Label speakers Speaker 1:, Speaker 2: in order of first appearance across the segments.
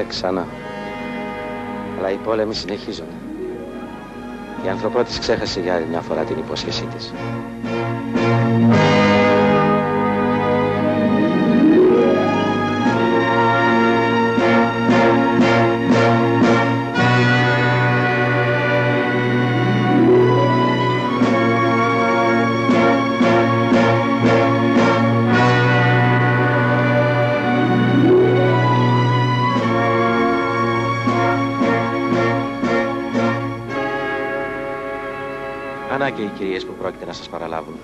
Speaker 1: ξανά. Αλλά οι πόλεμοι συνεχίζονται. Η ανθρωπότης ξέχασε για άλλη μια φορά την υπόσχεσή της. Ανά και οι κυρίες που πρόκειται να σας παραλάβουν.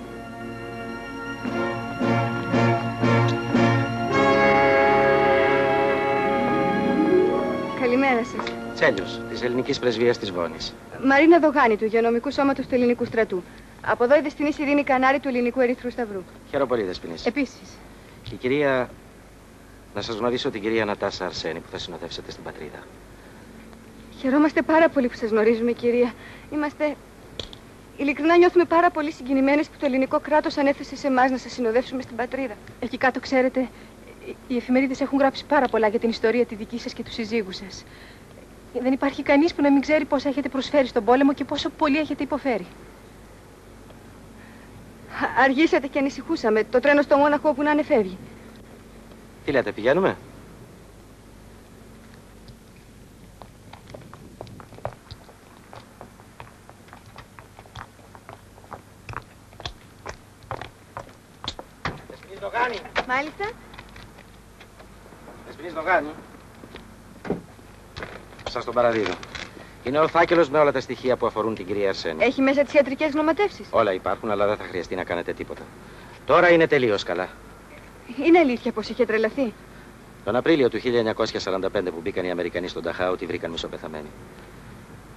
Speaker 2: Καλημέρα σας.
Speaker 1: Τσέλιος, της ελληνικής πρεσβείας της Βόνης.
Speaker 2: Μαρίνα Δογάνη, του Υγειονομικού Σώματος του Ελληνικού Στρατού. Από εδώ η Δεσποινής Ειρήνη Κανάρη του Ελληνικού Ερυθρού Σταυρού.
Speaker 1: Χαίρομαι πολύ, Δεσποινής.
Speaker 2: Επίσης.
Speaker 1: Η κυρία... Να σας γνωρίσω την κυρία Νατάσα Αρσένη που θα συνοδεύσετε στην πατρίδα.
Speaker 2: Χαιρόμαστε πάρα πολύ που σας γνωρίζουμε, κυρία. Είμαστε... Ειλικρινά νιώθουμε πάρα πολύ συγκινημένες που το ελληνικό κράτος ανέθεσε σε εμάς να σας συνοδεύσουμε στην πατρίδα.
Speaker 3: Εκεί κάτω, ξέρετε, οι εφημερίδες έχουν γράψει πάρα πολλά για την ιστορία τη δική σας και του συζύγου σας. Δεν υπάρχει κανείς που να μην ξέρει πώς έχετε προσφέρει στον πόλεμο και πόσο πολύ έχετε υποφέρει.
Speaker 2: Αργήσατε και ανησυχούσαμε. Το τρένο στο Μόναχο που να είναι φεύγει.
Speaker 1: Τι λέτε, πηγαίνουμε? Δογάνη.
Speaker 2: Μάλιστα.
Speaker 1: Δεσποινής Δογάνη. Σας τον παραδίδω. Είναι ο φάκελος με όλα τα στοιχεία που αφορούν την κυρία Αρσένη.
Speaker 2: Έχει μέσα τις ιατρικές γνωματεύσεις.
Speaker 1: Όλα υπάρχουν, αλλά δεν θα χρειαστεί να κάνετε τίποτα. Τώρα είναι τελείως καλά.
Speaker 2: Είναι αλήθεια πως είχε τρελαθεί?
Speaker 1: Τον Απρίλιο του 1945 που μπήκαν οι Αμερικανοί στον Ταχάο, τη βρήκαν μισοπεθαμένη.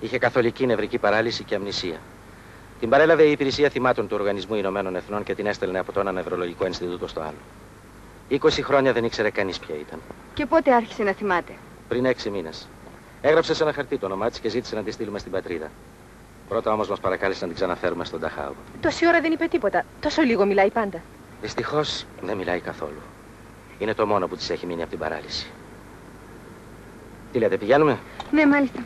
Speaker 1: Είχε καθολική νευρική παράλυση και αμνησία. Την παρέλαβε η Υπηρεσία Θυμάτων του Οργανισμού Ηνωμένων Εθνών και την έστελνε από το ένα νευρολογικό Ινστιτούτο στο άλλο. 20 χρόνια δεν ήξερε κανείς ποια ήταν.
Speaker 2: Και πότε άρχισε να θυμάται?
Speaker 1: Πριν 6 μήνες. Έγραψε σε ένα χαρτί το όνομά της και ζήτησε να τη στείλουμε στην πατρίδα. Πρώτα όμως μας παρακάλεσε να την ξαναφέρουμε στον Ταχάο.
Speaker 3: Τόση ώρα δεν είπε τίποτα. Τόσο λίγο μιλάει πάντα.
Speaker 1: Δυστυχώς δεν μιλάει καθόλου. Είναι το μόνο που της έχει μείνει από την παράλυση. Τι λέτε, πηγαίνουμε?
Speaker 2: Ναι, μάλιστα.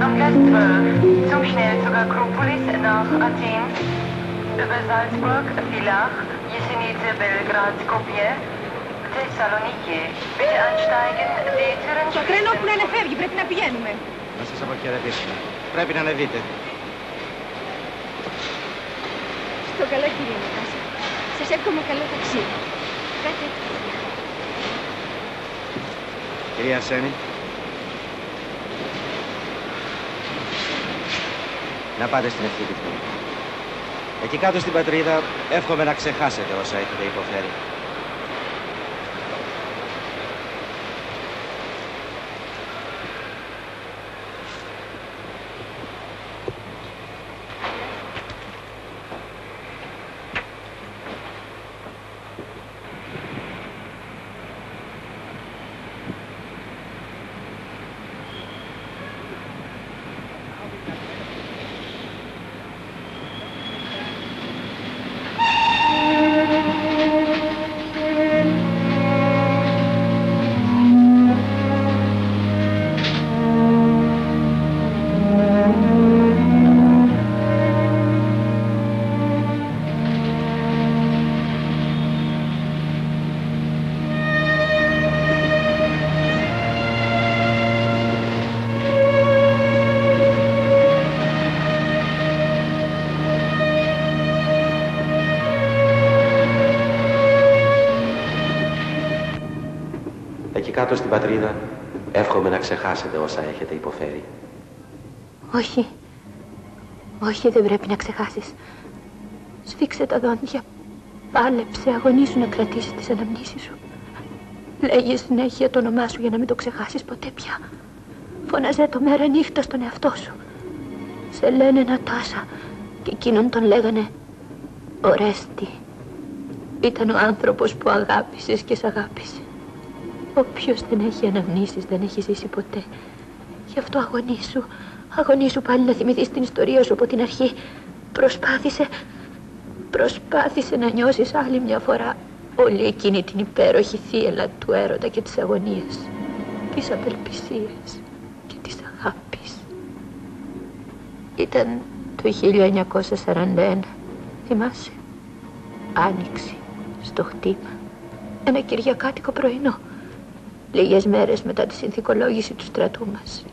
Speaker 4: Am Gleis 12 zum Schnellzug Akropolis nach Athen, über Salzburg, Villach, Jesenice, Belgrad, Skopje, Thessaloniki. Bitte ansteigen, die Türen...
Speaker 3: Το τρένο που να είναι φεύγει, πρέπει να πηγαίνουμε.
Speaker 1: Να σας αποχαιρετήσουμε. Πρέπει να ανεβείτε.
Speaker 2: Στο καλό, κυρία Νατάσα. Σας εύχομαι καλό ταξίδι. Κάτι εύκολο.
Speaker 1: Κυρία Αρσένη. Να πάτε στην ευχή του. Εκεί κάτω στην πατρίδα εύχομαι να ξεχάσετε όσα έχετε υποφέρει. Κάτω στην πατρίδα, εύχομαι να ξεχάσετε όσα έχετε υποφέρει.
Speaker 5: Όχι. Όχι, δεν πρέπει να ξεχάσεις. Σφίξε τα δόντια. Πάλεψε, αγωνίσου να κρατήσεις τις αναμνήσεις σου. Λέγε συνέχεια το όνομά σου για να μην το ξεχάσεις ποτέ πια. Φώναζε το μέρα νύχτα στον εαυτό σου. Σε λένε Νατάσα και εκείνον τον λέγανε Ορέστη. Ήταν ο άνθρωπος που αγάπησες και σ' αγάπησε. Όποιος δεν έχει αναμνήσεις δεν έχει ζήσει ποτέ. Γι' αυτό αγωνίσου πάλι να θυμηθείς την ιστορία σου από την αρχή. Προσπάθησε να νιώσεις άλλη μια φορά όλη εκείνη την υπέροχη θύελλα του έρωτα και της αγωνίας, της απελπισίας και της αγάπης. Ήταν το 1941, θυμάσαι, Άνοιξη, στο χτήμα, ένα κυριακάτικο πρωινό, λίγες μέρες μετά τη συνθηκολόγηση του στρατού μας.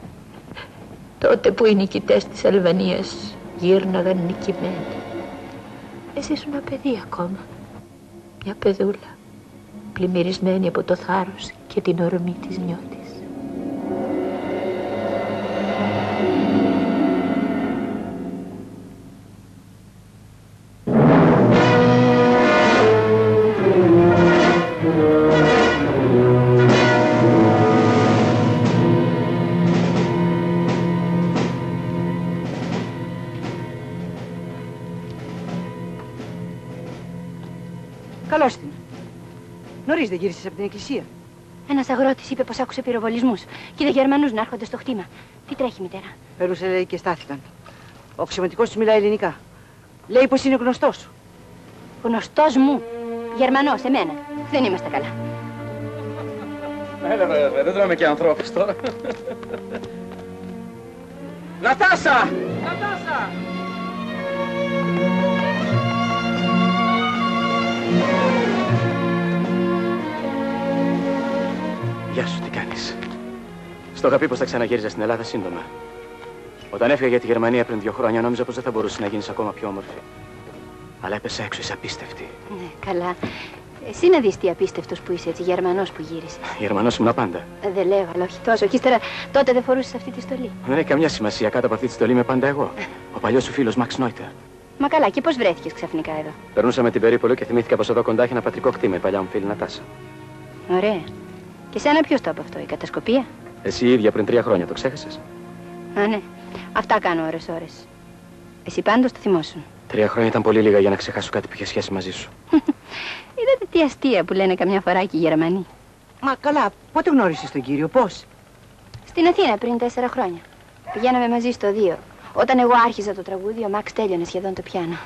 Speaker 5: Τότε που οι νικητές της Αλβανίας γύρναγαν νικημένοι. Εσύ ήσουν ένα παιδί ακόμα, μια παιδούλα, πλημμυρισμένη από το θάρρος και την ορμή της νιώτης.
Speaker 6: Καλώς την. Νωρίς δεν γύρισες από την εκκλησία.
Speaker 5: Ένας αγρότης είπε πως άκουσε πυροβολισμούς και είδε Γερμανούς να έρχονται στο χτήμα. Τι τρέχει, μητέρα?
Speaker 6: Περούσε, λέει, και στάθηκαν. Ο αξιωματικός του μιλάει ελληνικά. Λέει πως είναι γνωστός σου.
Speaker 5: Γνωστός μου. Γερμανός, εμένα. Δεν είμαστε καλά.
Speaker 1: Έλα βέβαια, δεν τρώμε και ανθρώπους τώρα. Νατάσα! Νατάσα! Γεια σου, τι κάνεις? Στο είχα πει πως θα ξαναγύριζα στην Ελλάδα σύντομα. Όταν έφυγα για τη Γερμανία πριν 2 χρόνια, νόμιζα πως δεν θα μπορούσε να γίνεις ακόμα πιο όμορφη. Αλλά έπεσα έξω, είσαι απίστευτη.
Speaker 5: Ναι, καλά. Εσύ να δεις τι απίστευτος που είσαι, έτσι, Γερμανός που γύρισες.
Speaker 1: Γερμανός ήμουν πάντα.
Speaker 5: Δεν λέω, αλλά όχι τόσο. Και ύστερα τότε δεν φορούσες αυτή τη στολή.
Speaker 1: Δεν έχει καμιά σημασία, κάτω από αυτή τη στολή είμαι πάντα εγώ. Ο παλιός σου φίλος Μαξ Νόιτερ.
Speaker 5: Μα καλά, και πώς βρέθηκες ξαφνικά εδώ?
Speaker 1: Περνούσαμε την Περίπολο και θυμήθηκα πως εδώ κοντά έχει ένα πατρικό κτήμα, η παλιά μου φίλη Νατάσα.
Speaker 5: Ωραία. Και σένα ποιος το είπε αυτό, η κατασκοπία?
Speaker 1: Εσύ η ίδια πριν 3 χρόνια, το ξέχασες?
Speaker 5: Α, ναι. Αυτά κάνω ώρες-ώρες. Εσύ πάντως το θυμόσουν.
Speaker 1: 3 χρόνια ήταν πολύ λίγα για να ξεχάσω κάτι που είχε σχέση μαζί σου.
Speaker 5: Είδατε τι αστεία που λένε καμιά φορά και οι Γερμανοί.
Speaker 6: Μα καλά, πότε γνώρισες τον κύριο, πώς?
Speaker 5: Στην Αθήνα πριν 4 χρόνια. Πηγαίναμε μαζί στο 2. Όταν εγώ άρχιζα το τραγούδι, ο Μαξ τέλειωνε σχεδόν το πιάνο.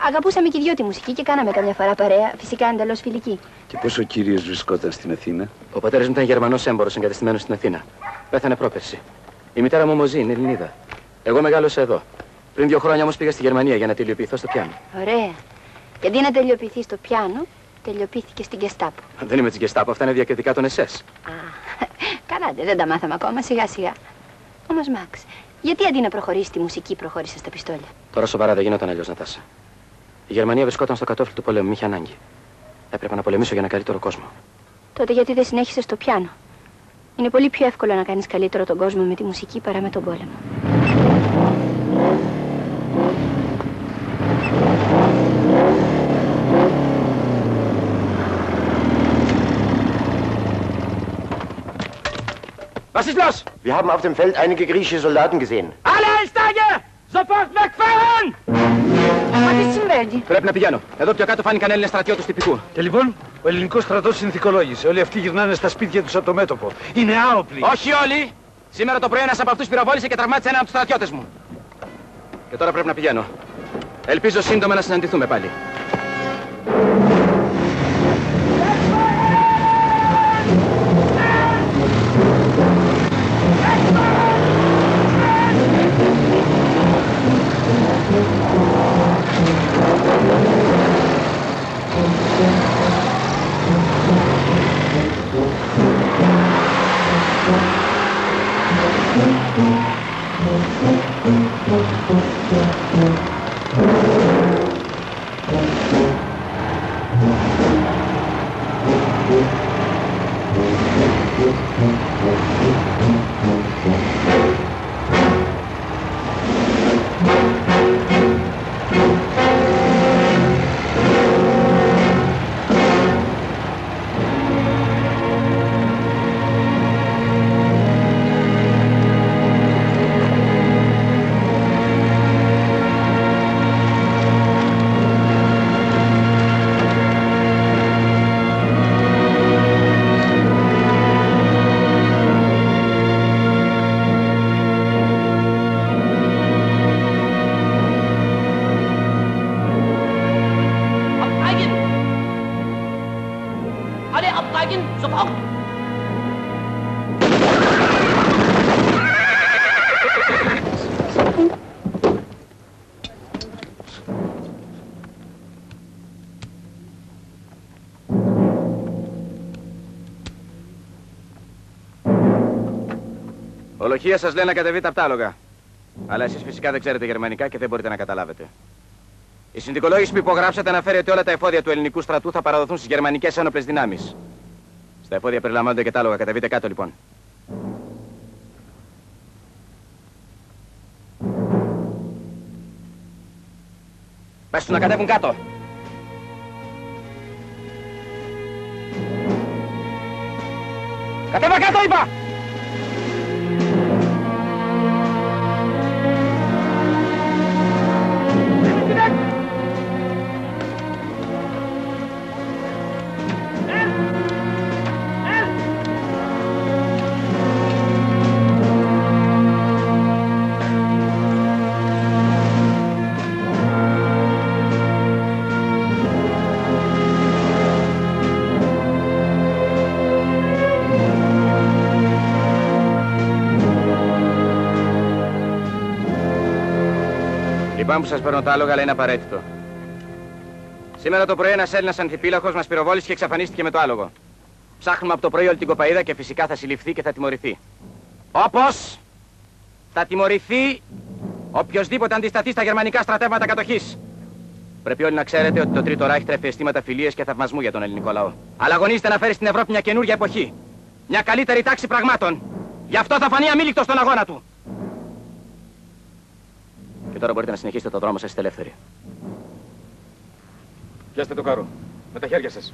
Speaker 5: Αγαπούσαμε και οι δυο τη μουσική και κάναμε καμιά φορά παρέα, φυσικά εντελώς φιλική.
Speaker 7: Και πώς ο κύριος βρισκόταν στην Αθήνα?
Speaker 1: Ο πατέρας μου ήταν Γερμανός έμπορος εγκατεστημένος στην Αθήνα. Πέθανε πρόπερση. Η μητέρα μου όμως είναι Ελληνίδα. Εγώ μεγάλωσα εδώ. Πριν 2 χρόνια όμως πήγα στη Γερμανία για να τελειοποιηθώ στο πιάνο.
Speaker 5: Ωραία. Και αντί να τελειοποιηθεί στο πιάνο, τελειοποιήθηκε στην Γκεστάπο.
Speaker 1: Δεν είμαι της Γκεστάπο, αυτά είναι διακριτικά των SS.
Speaker 5: Α, καλά, δεν τα μάθαμε ακόμα, σιγά-σιγά. Όμως, Μαξ, γιατί αντί να προχωρήσει τη μουσική, προχώρησε στα πιστόλια?
Speaker 1: Τώρα σοβαρά δεν γινόταν αλλιώς, Νατάσα. Η Γερμανία βρισκόταν στο κατόφλι του πολέμου, μ' είχε ανάγκη. Έπρεπε να πολεμήσω για ένα καλύτερο κόσμο.
Speaker 5: Τότε γιατί δεν συνέχισες στο πιάνο? Είναι πολύ πιο εύκολο να κάνεις καλύτερο τον κόσμο με τη μουσική παρά με τον πόλεμο.
Speaker 1: Was ist los?
Speaker 8: Wir haben auf dem Feld einige griechische Soldaten gesehen.
Speaker 1: Alle Einsteiger! Sofort wegfahren!
Speaker 6: Μα τι συμβαίνει?
Speaker 1: Πρέπει να πηγαίνω. Εδώ πιο κάτω φάνηκαν Έλληνες στρατιώτες τυπικού.
Speaker 9: Και λοιπόν, ο ελληνικός στρατός συνθηκολόγησε. Όλοι αυτοί γυρνάνε στα σπίτια τους από το μέτωπο. Είναι άοπλοι.
Speaker 1: Όχι όλοι! Σήμερα το πρωί ένας από αυτούς πυροβόλησε και τραυμάτισε έναν από τους στρατιώτες μου. Και τώρα πρέπει να πηγαίνω. Ελπίζω σύντομα να συναντηθούμε πάλι.
Speaker 10: Wagen, sofort!
Speaker 1: Ολοχεία σας λένε να κατεβείτε από τα άλογα. Αλλά εσείς φυσικά δεν ξέρετε γερμανικά και δεν μπορείτε να καταλάβετε. Η συνδικολόγηση που υπογράψατε αναφέρει ότι όλα τα εφόδια του ελληνικού στρατού θα παραδοθούν στις γερμανικές ένοπλες δυνάμεις. Στα εφόδια περιλαμβάνονται και τα άλογα. Κατεβείτε κάτω λοιπόν. Πες τους να κατέβουν κάτω. Κατέβα κάτω είπα! Λυπάμαι που σας παίρνω τα άλογα, αλλά είναι απαραίτητο. Σήμερα το πρωί ένας Έλληνας ανθιπύλαχος μας πυροβόλησε και εξαφανίστηκε με το άλογο. Ψάχνουμε από το πρωί όλη την κοπαίδα και φυσικά θα συλληφθεί και θα τιμωρηθεί. Όπως θα τιμωρηθεί οποιοσδήποτε αντισταθεί στα γερμανικά στρατεύματα κατοχής. Πρέπει όλοι να ξέρετε ότι το Τρίτο Ράιχ τρέφει αισθήματα φιλίας και θαυμασμού για τον ελληνικό λαό. Αλλά αγωνίζεται να φέρει στην Ευρώπη μια καινούργια εποχή. Μια καλύτερη τάξη πραγμάτων. Γι' αυτό θα φανεί αμήλικτος στον αγώνα του. Και τώρα μπορείτε να συνεχίσετε το δρόμο σας, είστε ελεύθεροι. Πιάστε το καρό. Με τα χέρια σας.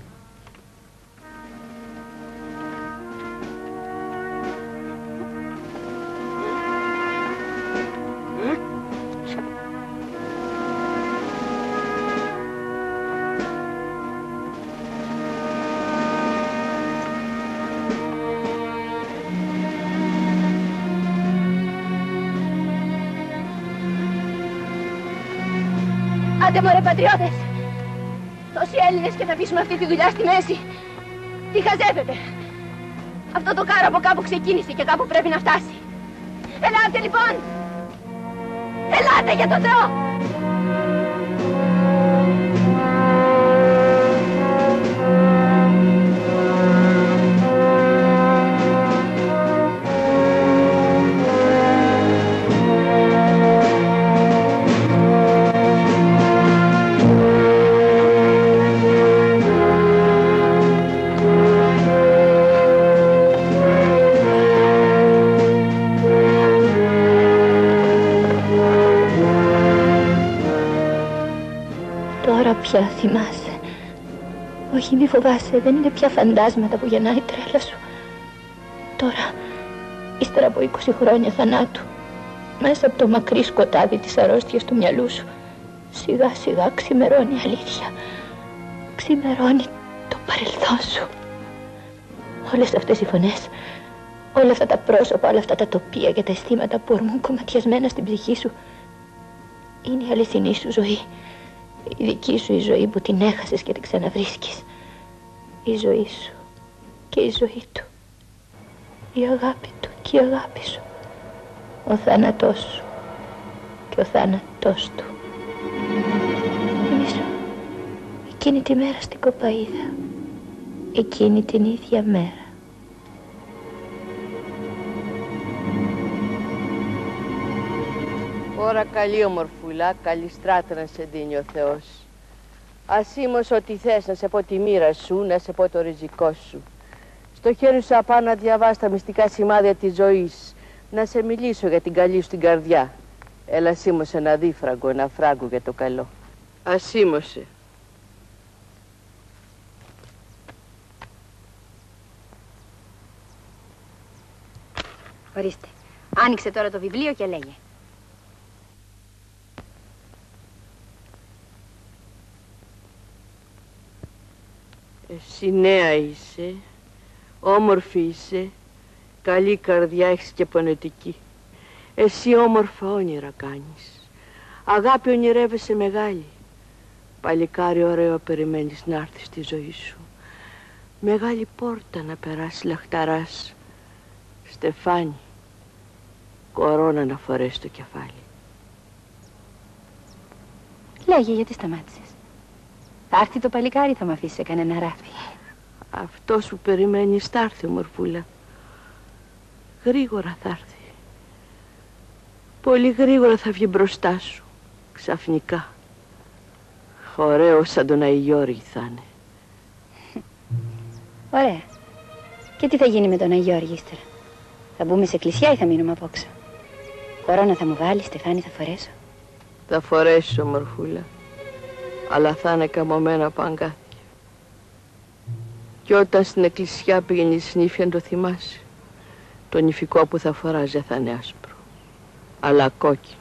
Speaker 5: Άντε μωρέ πατριώτες! Τόσοι Έλληνες και θα αφήσουμε αυτή τη δουλειά στη μέση. Τι χαζεύετε! Αυτό το κάρο από κάπου ξεκίνησε και κάπου πρέπει να φτάσει. Ελάτε λοιπόν! Ελάτε για τον Θεό! Πια θυμάσαι. Όχι, μη φοβάσαι, δεν είναι πια φαντάσματα που γεννάει η τρέλα σου. Τώρα, ύστερα από 20 χρόνια θανάτου, μέσα από το μακρύ σκοτάδι της αρρώστιας του μυαλού σου, σιγά σιγά ξημερώνει η αλήθεια. Ξημερώνει το παρελθόν σου. Όλες αυτές οι φωνές, όλα αυτά τα πρόσωπα, όλα αυτά τα τοπία και τα αισθήματα που ορμούν κομματιασμένα στην ψυχή σου, είναι η αληθινή σου ζωή. Η δική σου η ζωή που την έχασες και την ξαναβρίσκεις. Η ζωή σου και η ζωή του. Η αγάπη του και η αγάπη σου. Ο θάνατός σου και ο θάνατός του. Θυμήσου εκείνη τη μέρα στην Κοπαίδα. Εκείνη την ίδια μέρα.
Speaker 11: Ωρα καλή ομορφούλα, καλή στράτα να σε δίνει ο Θεός. Αςήμως ό,τι θες, να σε πω τη μοίρα σου, να σε πω το ριζικό σου. Στο χέρι σου απάνω να διαβάς τα μυστικά σημάδια της ζωής. Να σε μιλήσω για την καλή σου την καρδιά. Έλα σήμωσε ένα δίφραγκο, ένα φράγκο για το καλό. Ας σήμωσε.
Speaker 5: Ορίστε, άνοιξε τώρα το βιβλίο και λέγε.
Speaker 11: Εσύ νέα είσαι, όμορφη είσαι, καλή καρδιά έχεις και πονετική. Εσύ όμορφα όνειρα κάνεις, αγάπη ονειρεύεσαι μεγάλη. Παλικάρι ωραίο περιμένεις να έρθει στη ζωή σου. Μεγάλη πόρτα να περάσει λαχταράς. Στεφάνι, κορώνα να φορέσει στο κεφάλι.
Speaker 5: Λέγε, γιατί σταμάτησες? Θα έρθει το παλικάρι, θα μ' αφήσει σε κανένα ράφι?
Speaker 11: Αυτός που περιμένεις θα έρθει, μορφούλα. Γρήγορα θα έρθει. Πολύ γρήγορα θα βγει μπροστά σου. Ξαφνικά. Ωραίος σαν τον Αγιώργη θα είναι.
Speaker 5: Ωραία. Και τι θα γίνει με τον Αγιώργη ύστερα? Θα μπούμε σε εκκλησιά ή θα μείνουμε απόξω? Κορώνα θα μου βάλει, Στεφάνι, θα φορέσω?
Speaker 11: Θα φορέσω, μορφούλα. Αλλά θα είναι καμωμένα από αγκάθια. Και όταν στην εκκλησιά πήγαινε συνήθεια να το θυμάσαι, το νηφικό που θα φοράς δεν θα είναι άσπρο, αλλά κόκκινο.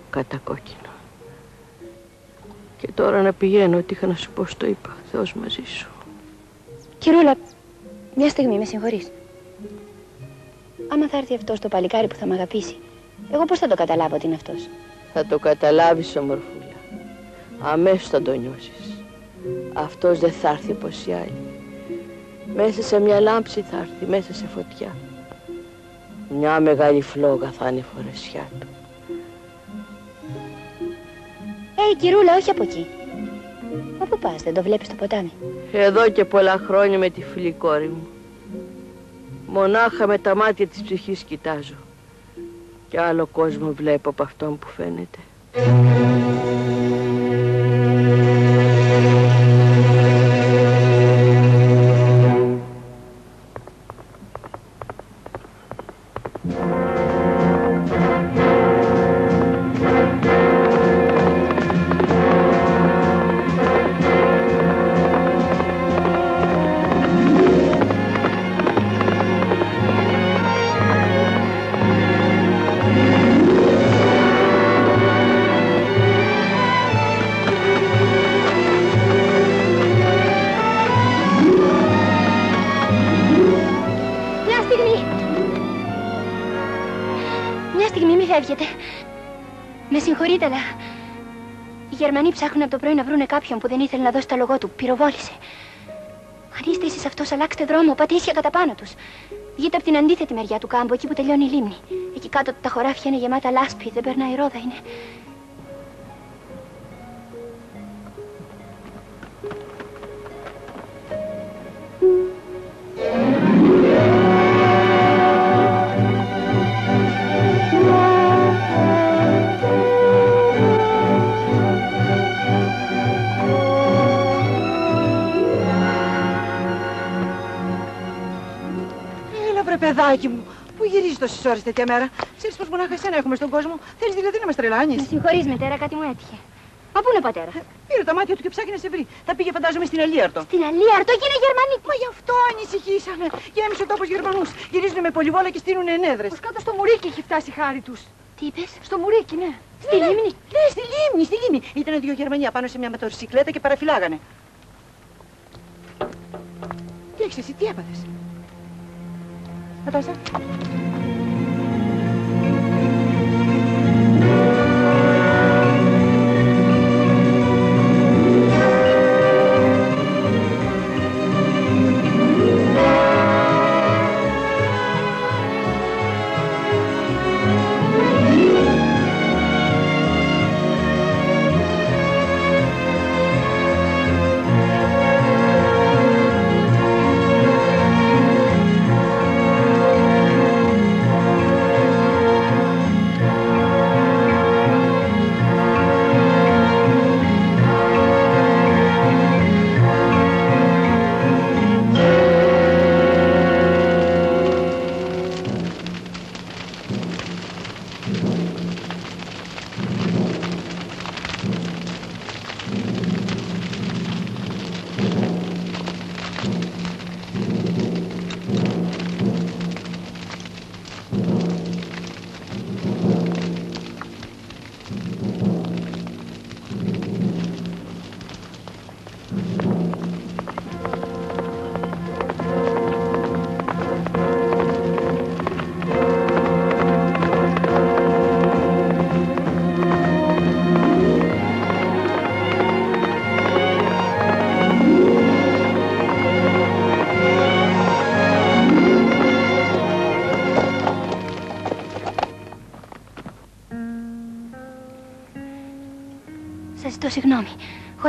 Speaker 11: Κατακόκκινο. Και τώρα να πηγαίνω, ό,τι είχα να σου πω στο είπα. Θεός μαζί σου.
Speaker 5: Κυρούλα, μια στιγμή, με συγχωρείς? Άμα θα έρθει αυτός το παλικάρι που θα μ' αγαπήσει, εγώ πώς θα το καταλάβω ότι είναι αυτός?
Speaker 11: Θα το καταλάβεις, ομορφούλα. Αμέσως θα το νιώσεις. Αυτός δεν θα έρθει όπως οι άλλοι. Μέσα σε μια λάμψη θα έρθει, μέσα σε φωτιά. Μια μεγάλη φλόγα θα είναι η φορεσιά του.
Speaker 5: Κυρούλα, όχι από εκεί. Μα πού πας, δεν το βλέπεις το ποτάμι?
Speaker 11: Εδώ και πολλά χρόνια με τη φίλη κόρη μου. Μονάχα με τα μάτια της ψυχής κοιτάζω. Και άλλο κόσμο βλέπω από αυτόν που φαίνεται.
Speaker 5: Με συγχωρείτε, αλλά οι Γερμανοί ψάχνουν από το πρωί να βρούνε κάποιον που δεν ήθελε να δώσει τα λογό του. Πυροβόλησε. Αν είστε εσείς αυτός, αλλάξτε δρόμο, πάτε ίσια κατά πάνω τους. Βγείτε από την αντίθετη μεριά του κάμπου, εκεί που τελειώνει η λίμνη. Εκεί κάτω τα χωράφια είναι γεμάτα λάσπη, δεν περνάει ρόδα, είναι.
Speaker 6: Παιδάκι μου, πού γυρίζεις τόσες ώρες τέτοια μέρα? Ξέρεις πως μονάχα εσένα έχουμε στον κόσμο? Θέλεις δηλαδή να μας τρελάνεις?
Speaker 5: Με συγχωρείς, μητέρα, κάτι μου έτυχε. Μα πού είναι ο πατέρας?
Speaker 6: Πήρε τα μάτια του και ψάχνει να σε βρει. Θα πήγε, φαντάζομαι, στην Αλίαρτο.
Speaker 5: Στην Αλίαρτο, εκεί είναι Γερμανοί.
Speaker 6: Μα γι' αυτό ανησυχήσαμε. Γέμισε ο τόπος Γερμανούς. Γυρίζουν με πολυβόλα και στείλουν ενέδρες.
Speaker 3: Πως κάτω στο Μουρίκι έχει φτάσει η χάρη τους.
Speaker 5: Τι είπες?
Speaker 3: Στο Μουρίκι, ναι.
Speaker 6: Στη λίμνη. Ναι, στη λίμνη, στη λίμνη. Ήταν δύο Γερμανοί πάνω σε μια μοτοσυκλέτα και παραφυλάγανε. Τι έχεις εσύ, τι έπαθες? Νατάσα.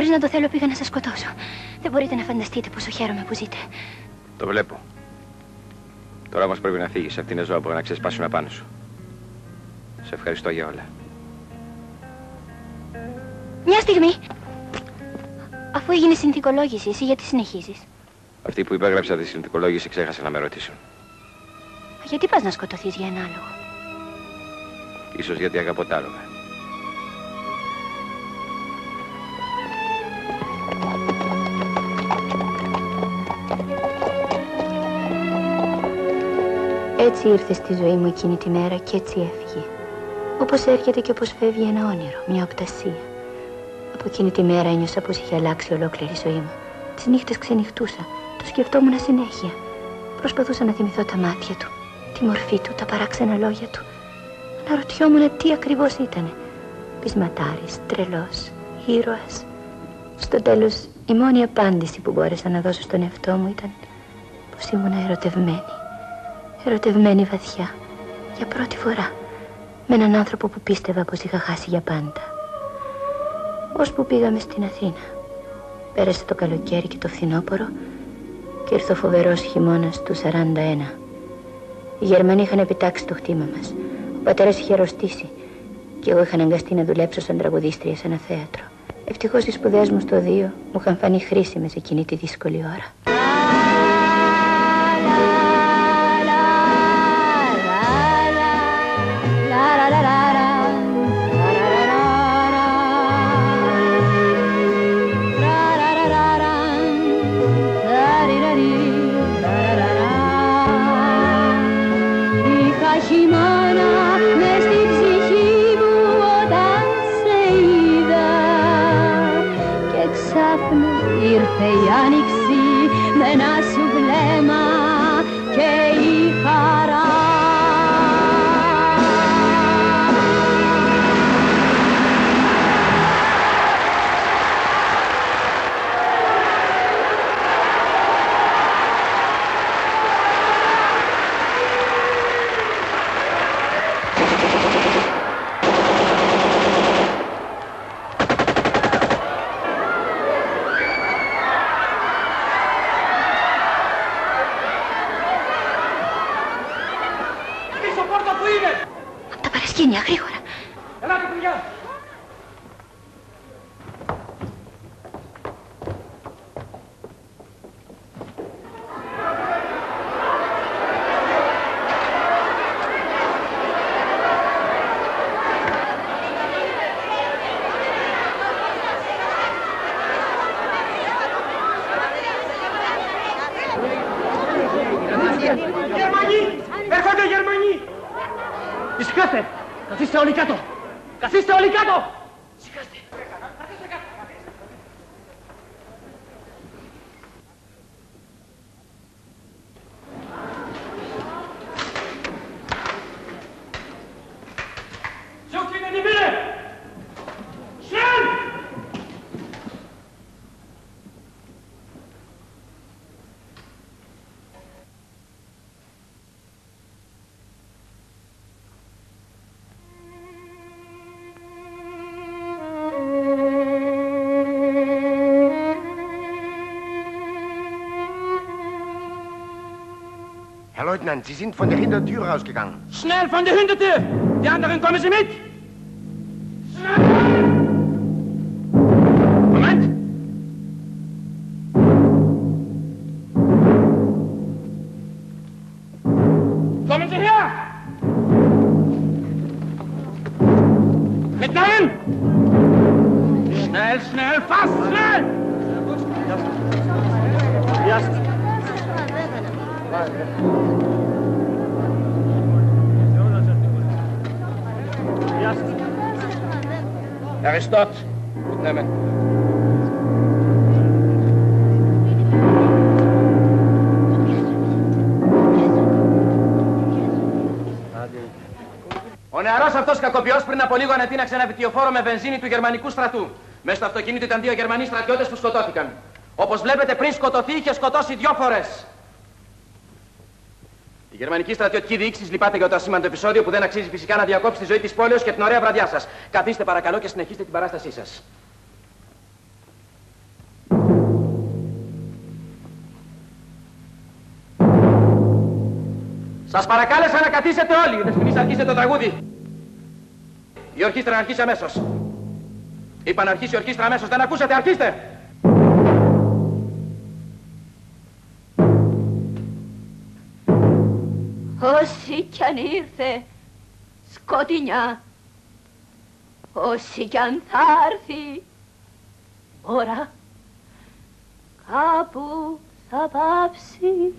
Speaker 5: Χωρίς να το θέλω πήγα να σας σκοτώσω. Δεν μπορείτε να φανταστείτε πόσο χαίρομαι που ζείτε.
Speaker 1: Το βλέπω. Τώρα όμως πρέπει να φύγεις. Αυτή είναι ζώα που να ξεσπάσουν απάνω σου. Σε ευχαριστώ για όλα.
Speaker 5: Μια στιγμή. Αφού έγινε συνθηκολόγηση, εσύ γιατί συνεχίζεις?
Speaker 1: Αυτοί που υπέγραψαν τη συνθηκολόγηση ξέχασαν να με ρωτήσουν.
Speaker 5: Γιατί πας να σκοτωθείς για ένα άλογο?
Speaker 1: Ίσως γιατί αγαπώ τα άλογα.
Speaker 5: Έτσι ήρθε στη ζωή μου εκείνη τη μέρα και έτσι έφυγε. Όπως έρχεται και όπως φεύγει ένα όνειρο, μια οπτασία. Από εκείνη τη μέρα ένιωσα πως είχε αλλάξει ολόκληρη η ζωή μου. Τις νύχτες ξενυχτούσα, το σκεφτόμουν συνέχεια. Προσπαθούσα να θυμηθώ τα μάτια του, τη μορφή του, τα παράξενα λόγια του. Αναρωτιόμουν τι ακριβώς ήτανε. Πεισματάρης, τρελός, ήρωας. Στο τέλος, η μόνη απάντηση που μπόρεσα να δώσω στον εαυτό μου ήταν πως ήμουν ερωτευμένη. Ερωτευμένη βαθιά, για πρώτη φορά, με έναν άνθρωπο που πίστευα πως είχα χάσει για πάντα. Ώσπου πήγαμε στην Αθήνα. Πέρασε το καλοκαίρι και το φθινόπωρο και ήρθε ο φοβερός χειμώνας του 41. Οι Γερμανοί είχαν επιτάξει το χτήμα μας. Ο πατέρας είχε αρρωστήσει και εγώ είχα αναγκαστεί να δουλέψω σαν τραγουδίστρια σε ένα θέατρο. Ευτυχώς οι σπουδές μου στο 2 μου είχαν φανεί χρήσιμες εκείνη τη δύσκολη ώρα.
Speaker 10: Ήρθε η άνοιξη με ένα σου βλέμμα και η χαρά.
Speaker 5: Γρήγορα.
Speaker 9: Ελάτε, παιδιά. Γερμανοί! Έρχονται οι Γερμανοί! Ησυχάστε! Καθίστε όλοι κάτω! Καθίστε όλοι κάτω! Σηκάστε! Σιώχτην εν ημίρε! Schnell!
Speaker 8: Herr Leutnant, Sie sind von der Hintertür rausgegangen.
Speaker 9: Schnell von der Hintertür! Die anderen kommen Sie mit! Schnell! Moment! Kommen Sie her! Mit Namen! Schnell, schnell, fast, schnell! Jasne. Aristot, mitnehmen.
Speaker 12: Ο νεαρός αυτός κακοποιός πριν από λίγο ανατείναξε ένα βιτιοφόρο με βενζίνη του γερμανικού στρατού. Μέσα στο αυτοκίνητο ήταν 2 Γερμανοί στρατιώτες που σκοτώθηκαν. Όπως βλέπετε, πριν σκοτωθεί, είχε σκοτώσει 2 φορές. Η γερμανική στρατιωτική διοίκηση λυπάται για το ασήμαντο επεισόδιο που δεν αξίζει φυσικά να διακόψει τη ζωή της πόλεως και την ωραία βραδιά σας. Καθίστε παρακαλώ και συνεχίστε την παράστασή σας. Σας παρακάλεσα να καθίσετε όλοι, δεν στιγμής αρχίσετε το τραγούδι. Η ορχήστρα να αρχίσει αμέσως. Είπα να αρχίσει η ορχήστρα αμέσως, δεν ακούσατε, αρχίστε!
Speaker 5: Όσοι κι αν ήρθε σκοτεινιά, όσοι κι αν θα έρθει ώρα, κάπου θα πάψει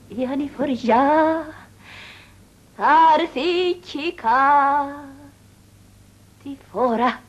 Speaker 5: η ανηφοριά, θα έρθει κι κάτι φορά.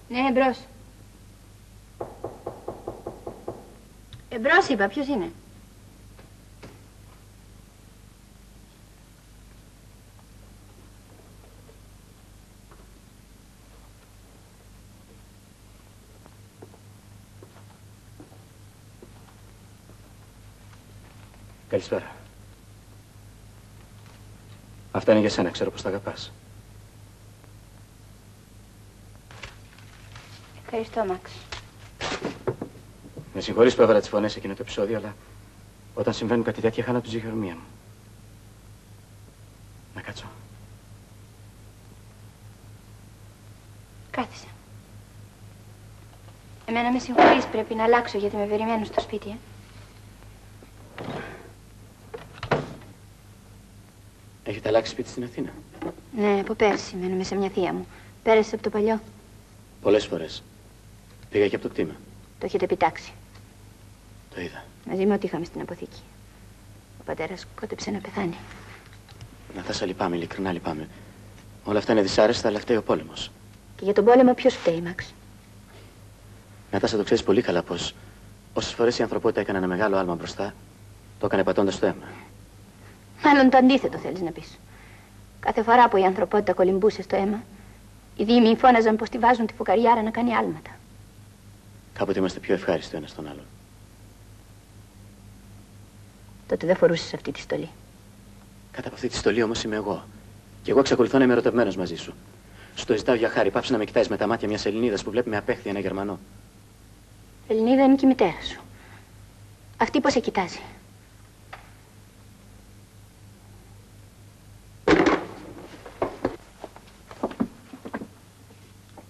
Speaker 2: Ναι, εμπρός. Εμπρός είπα, ποιος είναι?
Speaker 1: Καλησπέρα. Αυτά είναι για σένα, ξέρω πως τα αγαπάς.
Speaker 2: Ευχαριστώ, Μαξ.
Speaker 1: Με συγχωρείς που έβαλα τις φωνές σε εκείνο το επεισόδιο, αλλά όταν συμβαίνουν κάτι τέτοια χάνω τη ψυχραιμία μου. Να κάτσω.
Speaker 2: Κάθισε. Εμένα με συγχωρείς, πρέπει να αλλάξω γιατί με περιμένουν στο σπίτι,
Speaker 1: Έχετε αλλάξει σπίτι στην Αθήνα?
Speaker 2: Ναι, από πέρσι μένουμε σε μια θεία μου. Πέρασε από το παλιό.
Speaker 1: Πολλές φορές. Πήγα και από το κτήμα.
Speaker 2: Το έχετε επιτάξει.
Speaker 1: Το είδα.
Speaker 2: Μαζί με ό,τι είχαμε στην αποθήκη. Ο πατέρας κότεψε να πεθάνει.
Speaker 1: Νατάσα, λυπάμαι, ειλικρινά λυπάμαι. Όλα αυτά είναι δυσάρεστα, αλλά φταίει ο πόλεμος.
Speaker 2: Και για τον πόλεμο ποιος φταίει, Μαξ?
Speaker 1: Νατάσα, το ξέρεις πολύ καλά πως όσες φορές η ανθρωπότητα έκανε ένα μεγάλο άλμα μπροστά, το έκανε πατώντας το αίμα.
Speaker 2: Μάλλον το αντίθετο θέλεις να πεις. Κάθε φορά που η ανθρωπότητα κολυμπούσε στο αίμα, οι δήμοι φώναζαν πως τη βάζουν τη φουκαριάρα να κάνει άλματα.
Speaker 1: Κάποτε είμαστε πιο ευχάριστοι ο ένας τον άλλον.
Speaker 2: Τότε δεν φορούσες αυτή τη στολή.
Speaker 1: Κάτω από αυτή τη στολή όμως είμαι εγώ. Και εγώ εξακολουθώ να είμαι ερωτευμένος μαζί σου. Σου το ζητάω για χάρη, πάψε να με κοιτάζεις με τα μάτια μιας Ελληνίδας που βλέπει με απέχθεια ένα Γερμανό.
Speaker 2: Ελληνίδα είναι και η μητέρα σου. Αυτή πώς σε κοιτάζει?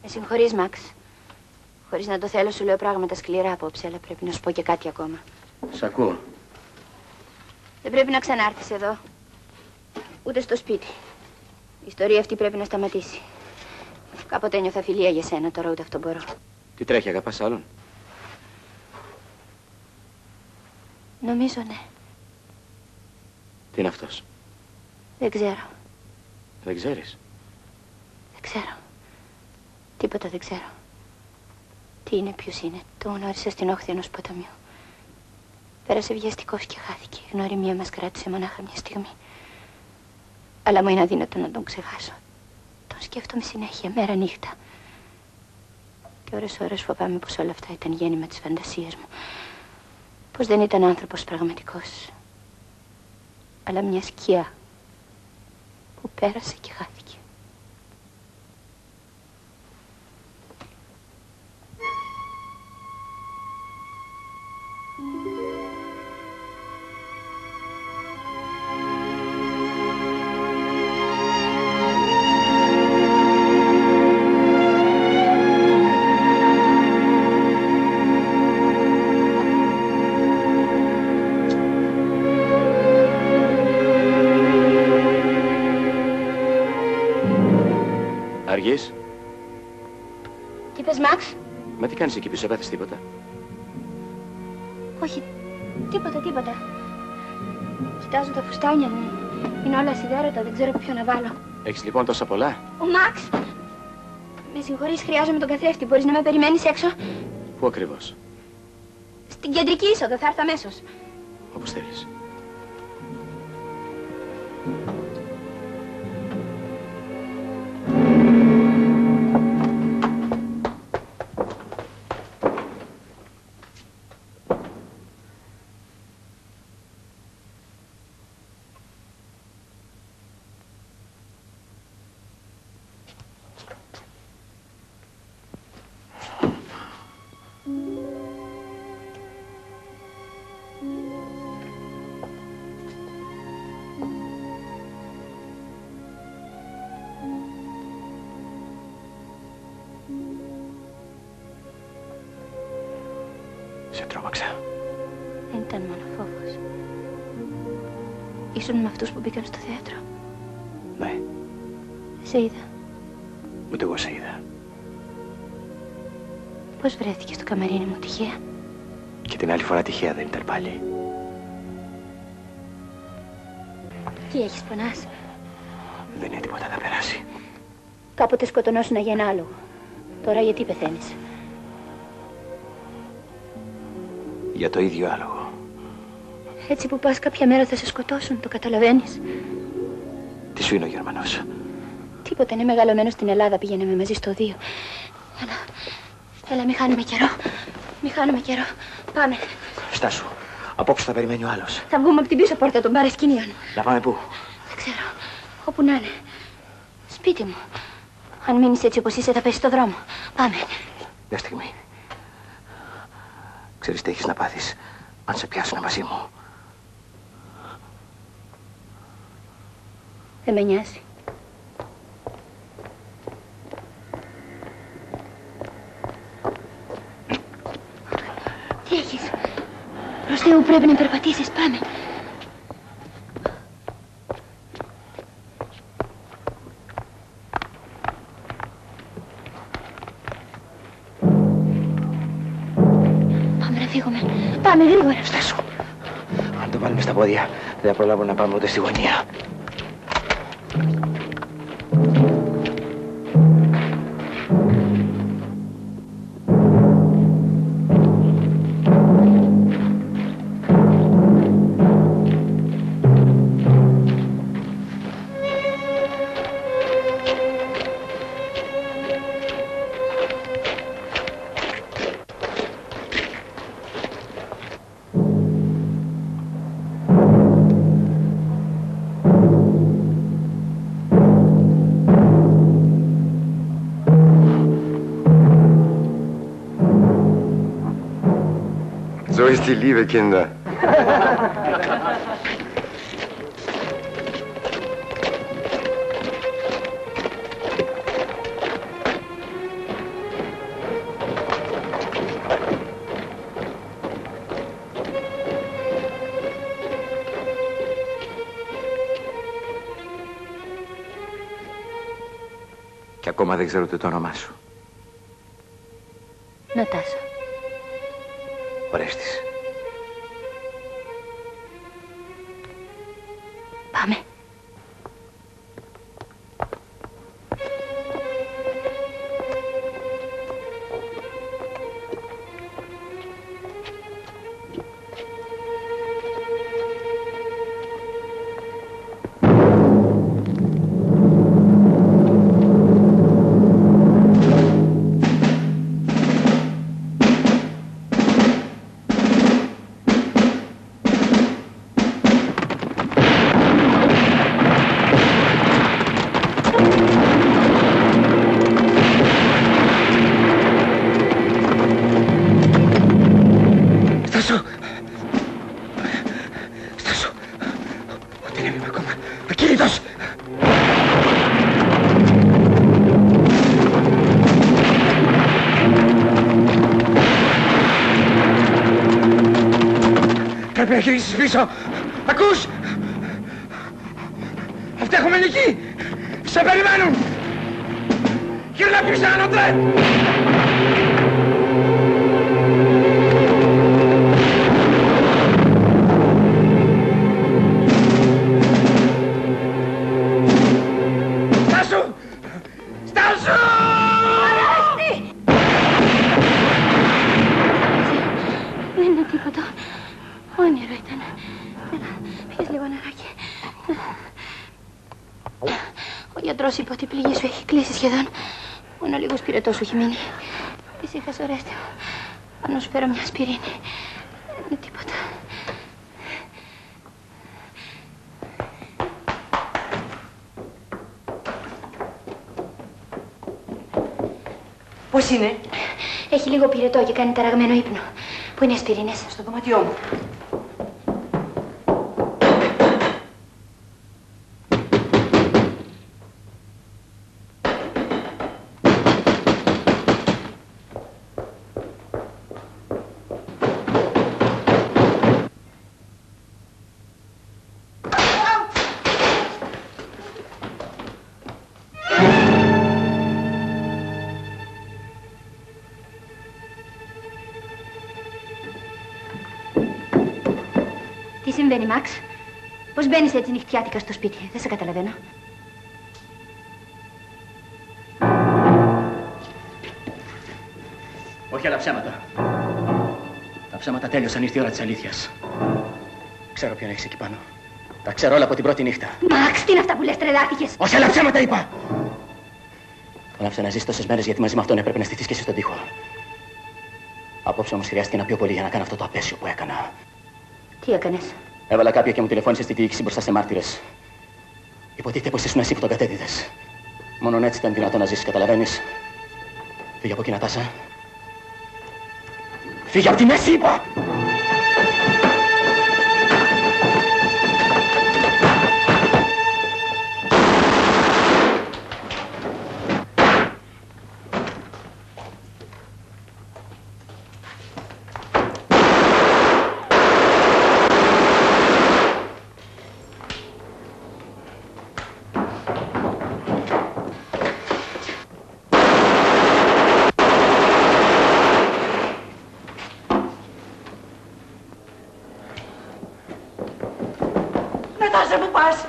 Speaker 2: Με συγχωρείς, Μαξ. Χωρίς να το θέλω, σου λέω πράγματα σκληρά απόψε, αλλά πρέπει να σου πω και κάτι ακόμα.
Speaker 1: Σ' ακούω.
Speaker 2: Δεν πρέπει να ξανάρθεις εδώ. Ούτε στο σπίτι. Η ιστορία αυτή πρέπει να σταματήσει. Κάποτε ένιωθα φιλία για σένα, τώρα ούτε αυτό μπορώ.
Speaker 1: Τι τρέχει, αγαπάς άλλον?
Speaker 2: Νομίζω ναι.
Speaker 1: Τι είναι αυτός?
Speaker 2: Δεν ξέρω.
Speaker 1: Δεν ξέρεις?
Speaker 2: Δεν ξέρω. Τίποτα δεν ξέρω. Τι είναι, ποιος είναι. Το γνώρισα στην όχθη ενός ποταμιού. Πέρασε βιαστικός και χάθηκε. Η γνωριμία μας κράτησε μονάχα μια στιγμή. Αλλά μου είναι αδύνατο να τον ξεχάσω. Τον σκέφτομαι συνέχεια, μέρα νύχτα. Και ώρες φοβάμαι πως όλα αυτά ήταν γέννημα της φαντασίας μου. Πως δεν ήταν άνθρωπος πραγματικός. Αλλά μια σκιά που πέρασε και χάθηκε.
Speaker 12: Αργείς.
Speaker 2: Τι είπες, Μαξ?
Speaker 12: Μα τι κάνεις εκεί πίσω, έπαθες τίποτα?
Speaker 2: Όχι, τίποτα. Κοιτάζω τα φουστάνια μου. Είναι όλα σιδέρωτα, δεν ξέρω ποιο να βάλω.
Speaker 12: Έχεις λοιπόν τόσα πολλά?
Speaker 2: Ο Μαξ! Με συγχωρείς, χρειάζομαι τον καθρέφτη. Μπορείς να με περιμένεις έξω?
Speaker 12: Πού ακριβώς?
Speaker 2: Στην κεντρική είσοδο, θα έρθω αμέσως.
Speaker 12: Όπως θέλεις. Σε τρόμαξα.
Speaker 2: Δεν ήταν μόνο φόβος. Ήσουν με αυτούς που μπήκαν στο θέατρο.
Speaker 12: Ναι.
Speaker 2: Σε είδα.
Speaker 12: Ούτε εγώ σε είδα.
Speaker 2: Πώς βρέθηκες στο καμαρίνι μου, τυχαία?
Speaker 12: Και την άλλη φορά τυχαία δεν ήταν πάλι.
Speaker 2: Τι έχεις, πονάς?
Speaker 12: Δεν είναι τίποτα, θα περάσει.
Speaker 2: Κάποτε σκοτωνόσουνα για ένα άλογο. Τώρα γιατί πεθαίνεις?
Speaker 12: Για το ίδιο άλογο.
Speaker 2: Έτσι που πας κάποια μέρα θα σε σκοτώσουν, το καταλαβαίνεις?
Speaker 12: Τι σου είναι ο Γερμανός?
Speaker 2: Τίποτα, είναι μεγαλωμένος στην Ελλάδα, πήγαινε μαζί στο Οδείο. Έλα, μη χάνουμε καιρό. Πάμε.
Speaker 12: Στάσου. Απόψε θα περιμένει ο άλλος.
Speaker 2: Θα βγούμε από την πίσω πόρτα των παρασκηνίων.
Speaker 12: Να πάμε πού?
Speaker 2: Δεν ξέρω. Όπου να είναι. Σπίτι μου. Αν μείνεις έτσι όπως είσαι θα πέσεις στο δρόμο. Πάμε.
Speaker 12: Μια στιγμή. Ξέρεις τι έχεις να πάθεις αν σε πιάσουν μαζί μου?
Speaker 2: Δεν με νοιάζει. Τι έχεις? Προς Θεού πρέπει να περπατήσεις. Πάμε. Πάμε να φύγουμε. Πάμε γρήγορα.
Speaker 12: Στάσου. Αν το βάλουμε στα πόδια δεν θα προλάβουμε να πάμε ούτε στη γωνία.
Speaker 8: So ist die Liebe, Kinder.
Speaker 12: Και ακόμα δεν ξέρω το όνομά σου.
Speaker 2: Νατάσα.
Speaker 12: Ορέστης.
Speaker 2: Πάμε.
Speaker 9: Πρέπει να γυρίσεις πίσω. Ακούς? Αυτοί έχουν εκεί. Σε περιμένουν.
Speaker 8: Γύρνα πίσω, Ανωτρέ! Στάσου! Στάσου!
Speaker 2: Ανάστη! Δεν είναι τίποτα. Όνειρο ήταν. Πιες λίγο νεράκι. Ο γιατρός είπε ότι η πληγή σου έχει κλείσει σχεδόν. Μόνο λίγος πυρετός σου έχει μείνει. Ησύχασε, Ορέστη μου. Αν να σου φέρω μια ασπιρίνη. Δεν είναι τίποτα.
Speaker 6: Πώς είναι?
Speaker 2: Έχει λίγο πυρετό και κάνει ταραγμένο ύπνο. Πού είναι οι ασπιρίνες?
Speaker 6: Στο δωμάτιό μου.
Speaker 2: Τι συμβαίνει, Μαξ? Πώς μπαίνεις έτσι νυχτιάτικα στο σπίτι? Δεν σε καταλαβαίνω.
Speaker 9: Όχι άλλα ψέματα. Τα ψέματα τέλειωσαν, ήρθε η ώρα της αλήθειας. Ξέρω ποιον έχεις εκεί πάνω. Τα ξέρω όλα από την πρώτη νύχτα.
Speaker 2: Μαξ, τι είναι αυτά που λες, τρελάθηκες?
Speaker 9: Όχι άλλα ψέματα, είπα! Απόλαυσε να ζεις τόσες μέρες γιατί μαζί με αυτόν έπρεπε να στηθείς και εσύ στον τοίχο. Απόψε όμως χρειάστηκε να πιο πολύ για να κάνω αυτό το απέσιο που έκανα.
Speaker 2: Τι έκανες?
Speaker 9: Έβαλα κάποια και μου τηλεφώνησε στη διοίκηση μπροστά σε μάρτυρες. Υποτίθεται πως ήσουν εσύ που τον κατέδιδες. Μόνον έτσι ήταν δυνατό να ζήσεις, καταλαβαίνεις? Φύγε από εκεί, Νατάσα. Φύγε από τη μέση, είπα!
Speaker 6: Νατάσα, πού πας?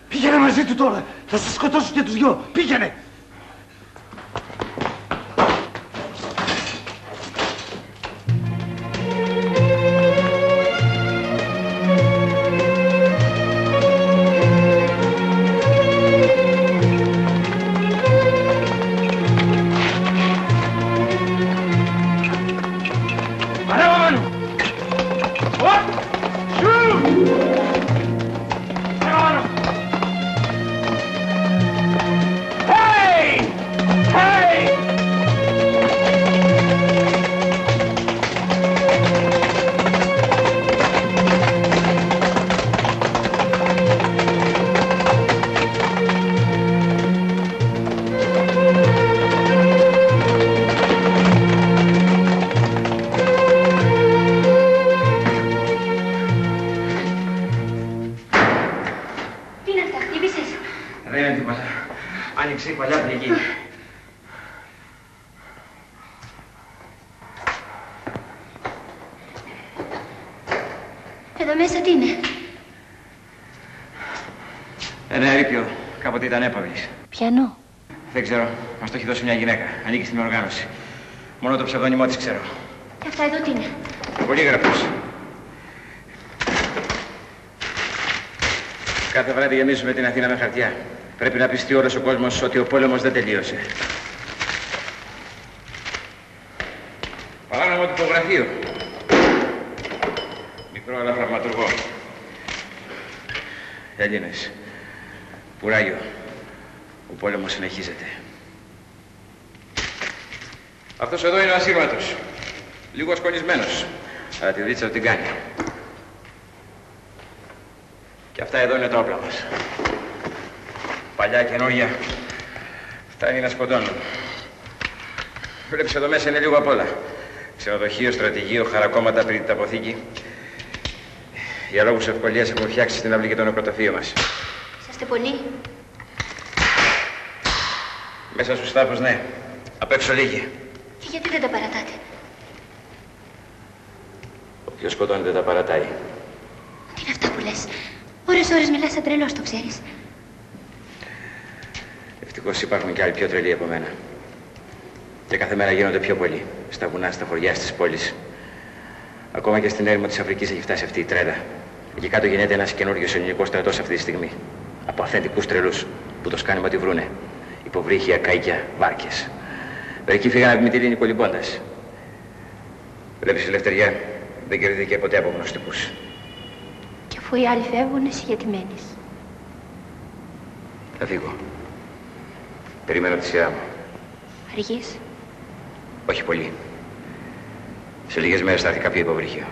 Speaker 8: Πήγαινε μαζί του τώρα. Θα σας σκοτώσουν και τους δυο. Πήγαινε.
Speaker 12: Άνοιξε η παλιά πληγή.
Speaker 2: Εδώ μέσα τι είναι?
Speaker 12: Ένα ερείπιο. Κάποτε ήταν έπαυλης.
Speaker 2: Πιανό.
Speaker 12: Δεν ξέρω. Μας το έχει δώσει μια γυναίκα. Ανήκει στην οργάνωση. Μόνο το ψευδόνυμό της ξέρω.
Speaker 2: Και αυτά εδώ τι είναι?
Speaker 12: Πολύγραφος. Κάθε βράδυ γεμίζουμε την Αθήνα με χαρτιά. Πρέπει να πιστεί όλος ο κόσμος ότι ο πόλεμος δεν τελείωσε. Παράνομο τυπογραφείο. Μικρό αλλά θαυματουργό. Έλληνες. Κουράγιο. Ο πόλεμος συνεχίζεται. Αυτός εδώ είναι ο ασύρματος. Λίγο σκονισμένος. Αλλά τη δουλίτσα την κάνει. Και αυτά εδώ είναι τα όπλα μας. Παλιά, καινούργια. Φτάνει να σκοτώνουν. Βλέπεις εδώ μέσα είναι λίγο απ' όλα. Ξενοδοχείο, στρατηγείο, χαρακόμματα, πριν αποθήκη. Για λόγους ευκολίας έχουμε φτιάξει στην αυλή και το νεκροταφείο μας.
Speaker 2: Είσαστε πολλοί?
Speaker 12: Μέσα στους τάφους, ναι. Απ' έξω λίγοι.
Speaker 2: Και γιατί δεν τα παρατάτε?
Speaker 12: Όποιος σκοτώνει δεν τα παρατάει.
Speaker 2: Τι είναι αυτά που λες? Ώρες μιλάς σαν τρελός, το ξέρεις.
Speaker 12: Ευτυχώς υπάρχουν και άλλοι πιο τρελοί από μένα. Και κάθε μέρα γίνονται πιο πολλοί. Στα βουνά, στα χωριά, στις πόλεις. Ακόμα και στην έρημο της Αφρικής έχει φτάσει αυτή η τρέλα. Εκεί κάτω γίνεται ένας καινούριος ελληνικός στρατός αυτή τη στιγμή. Από αυθεντικούς τρελούς που το σκάνουν ό,τι βρούνε. Υποβρύχια, καΐκια, βάρκες. Μερικοί φύγανε από τη Μυτιλήνη κολυμπώντας. Βλέπεις, η ελευθερία δεν κερδίθηκε ποτέ από γνωστικούς.
Speaker 2: Και αφού οι άλλοι φεύγουν, εσύ γιατί μένεις?
Speaker 12: Θα φύγω. Περιμένω τη σειρά μου.
Speaker 2: Αργείς?
Speaker 12: Όχι πολύ. Σε λίγες μέρες θα έρθει κάποιο υποβρύχιο.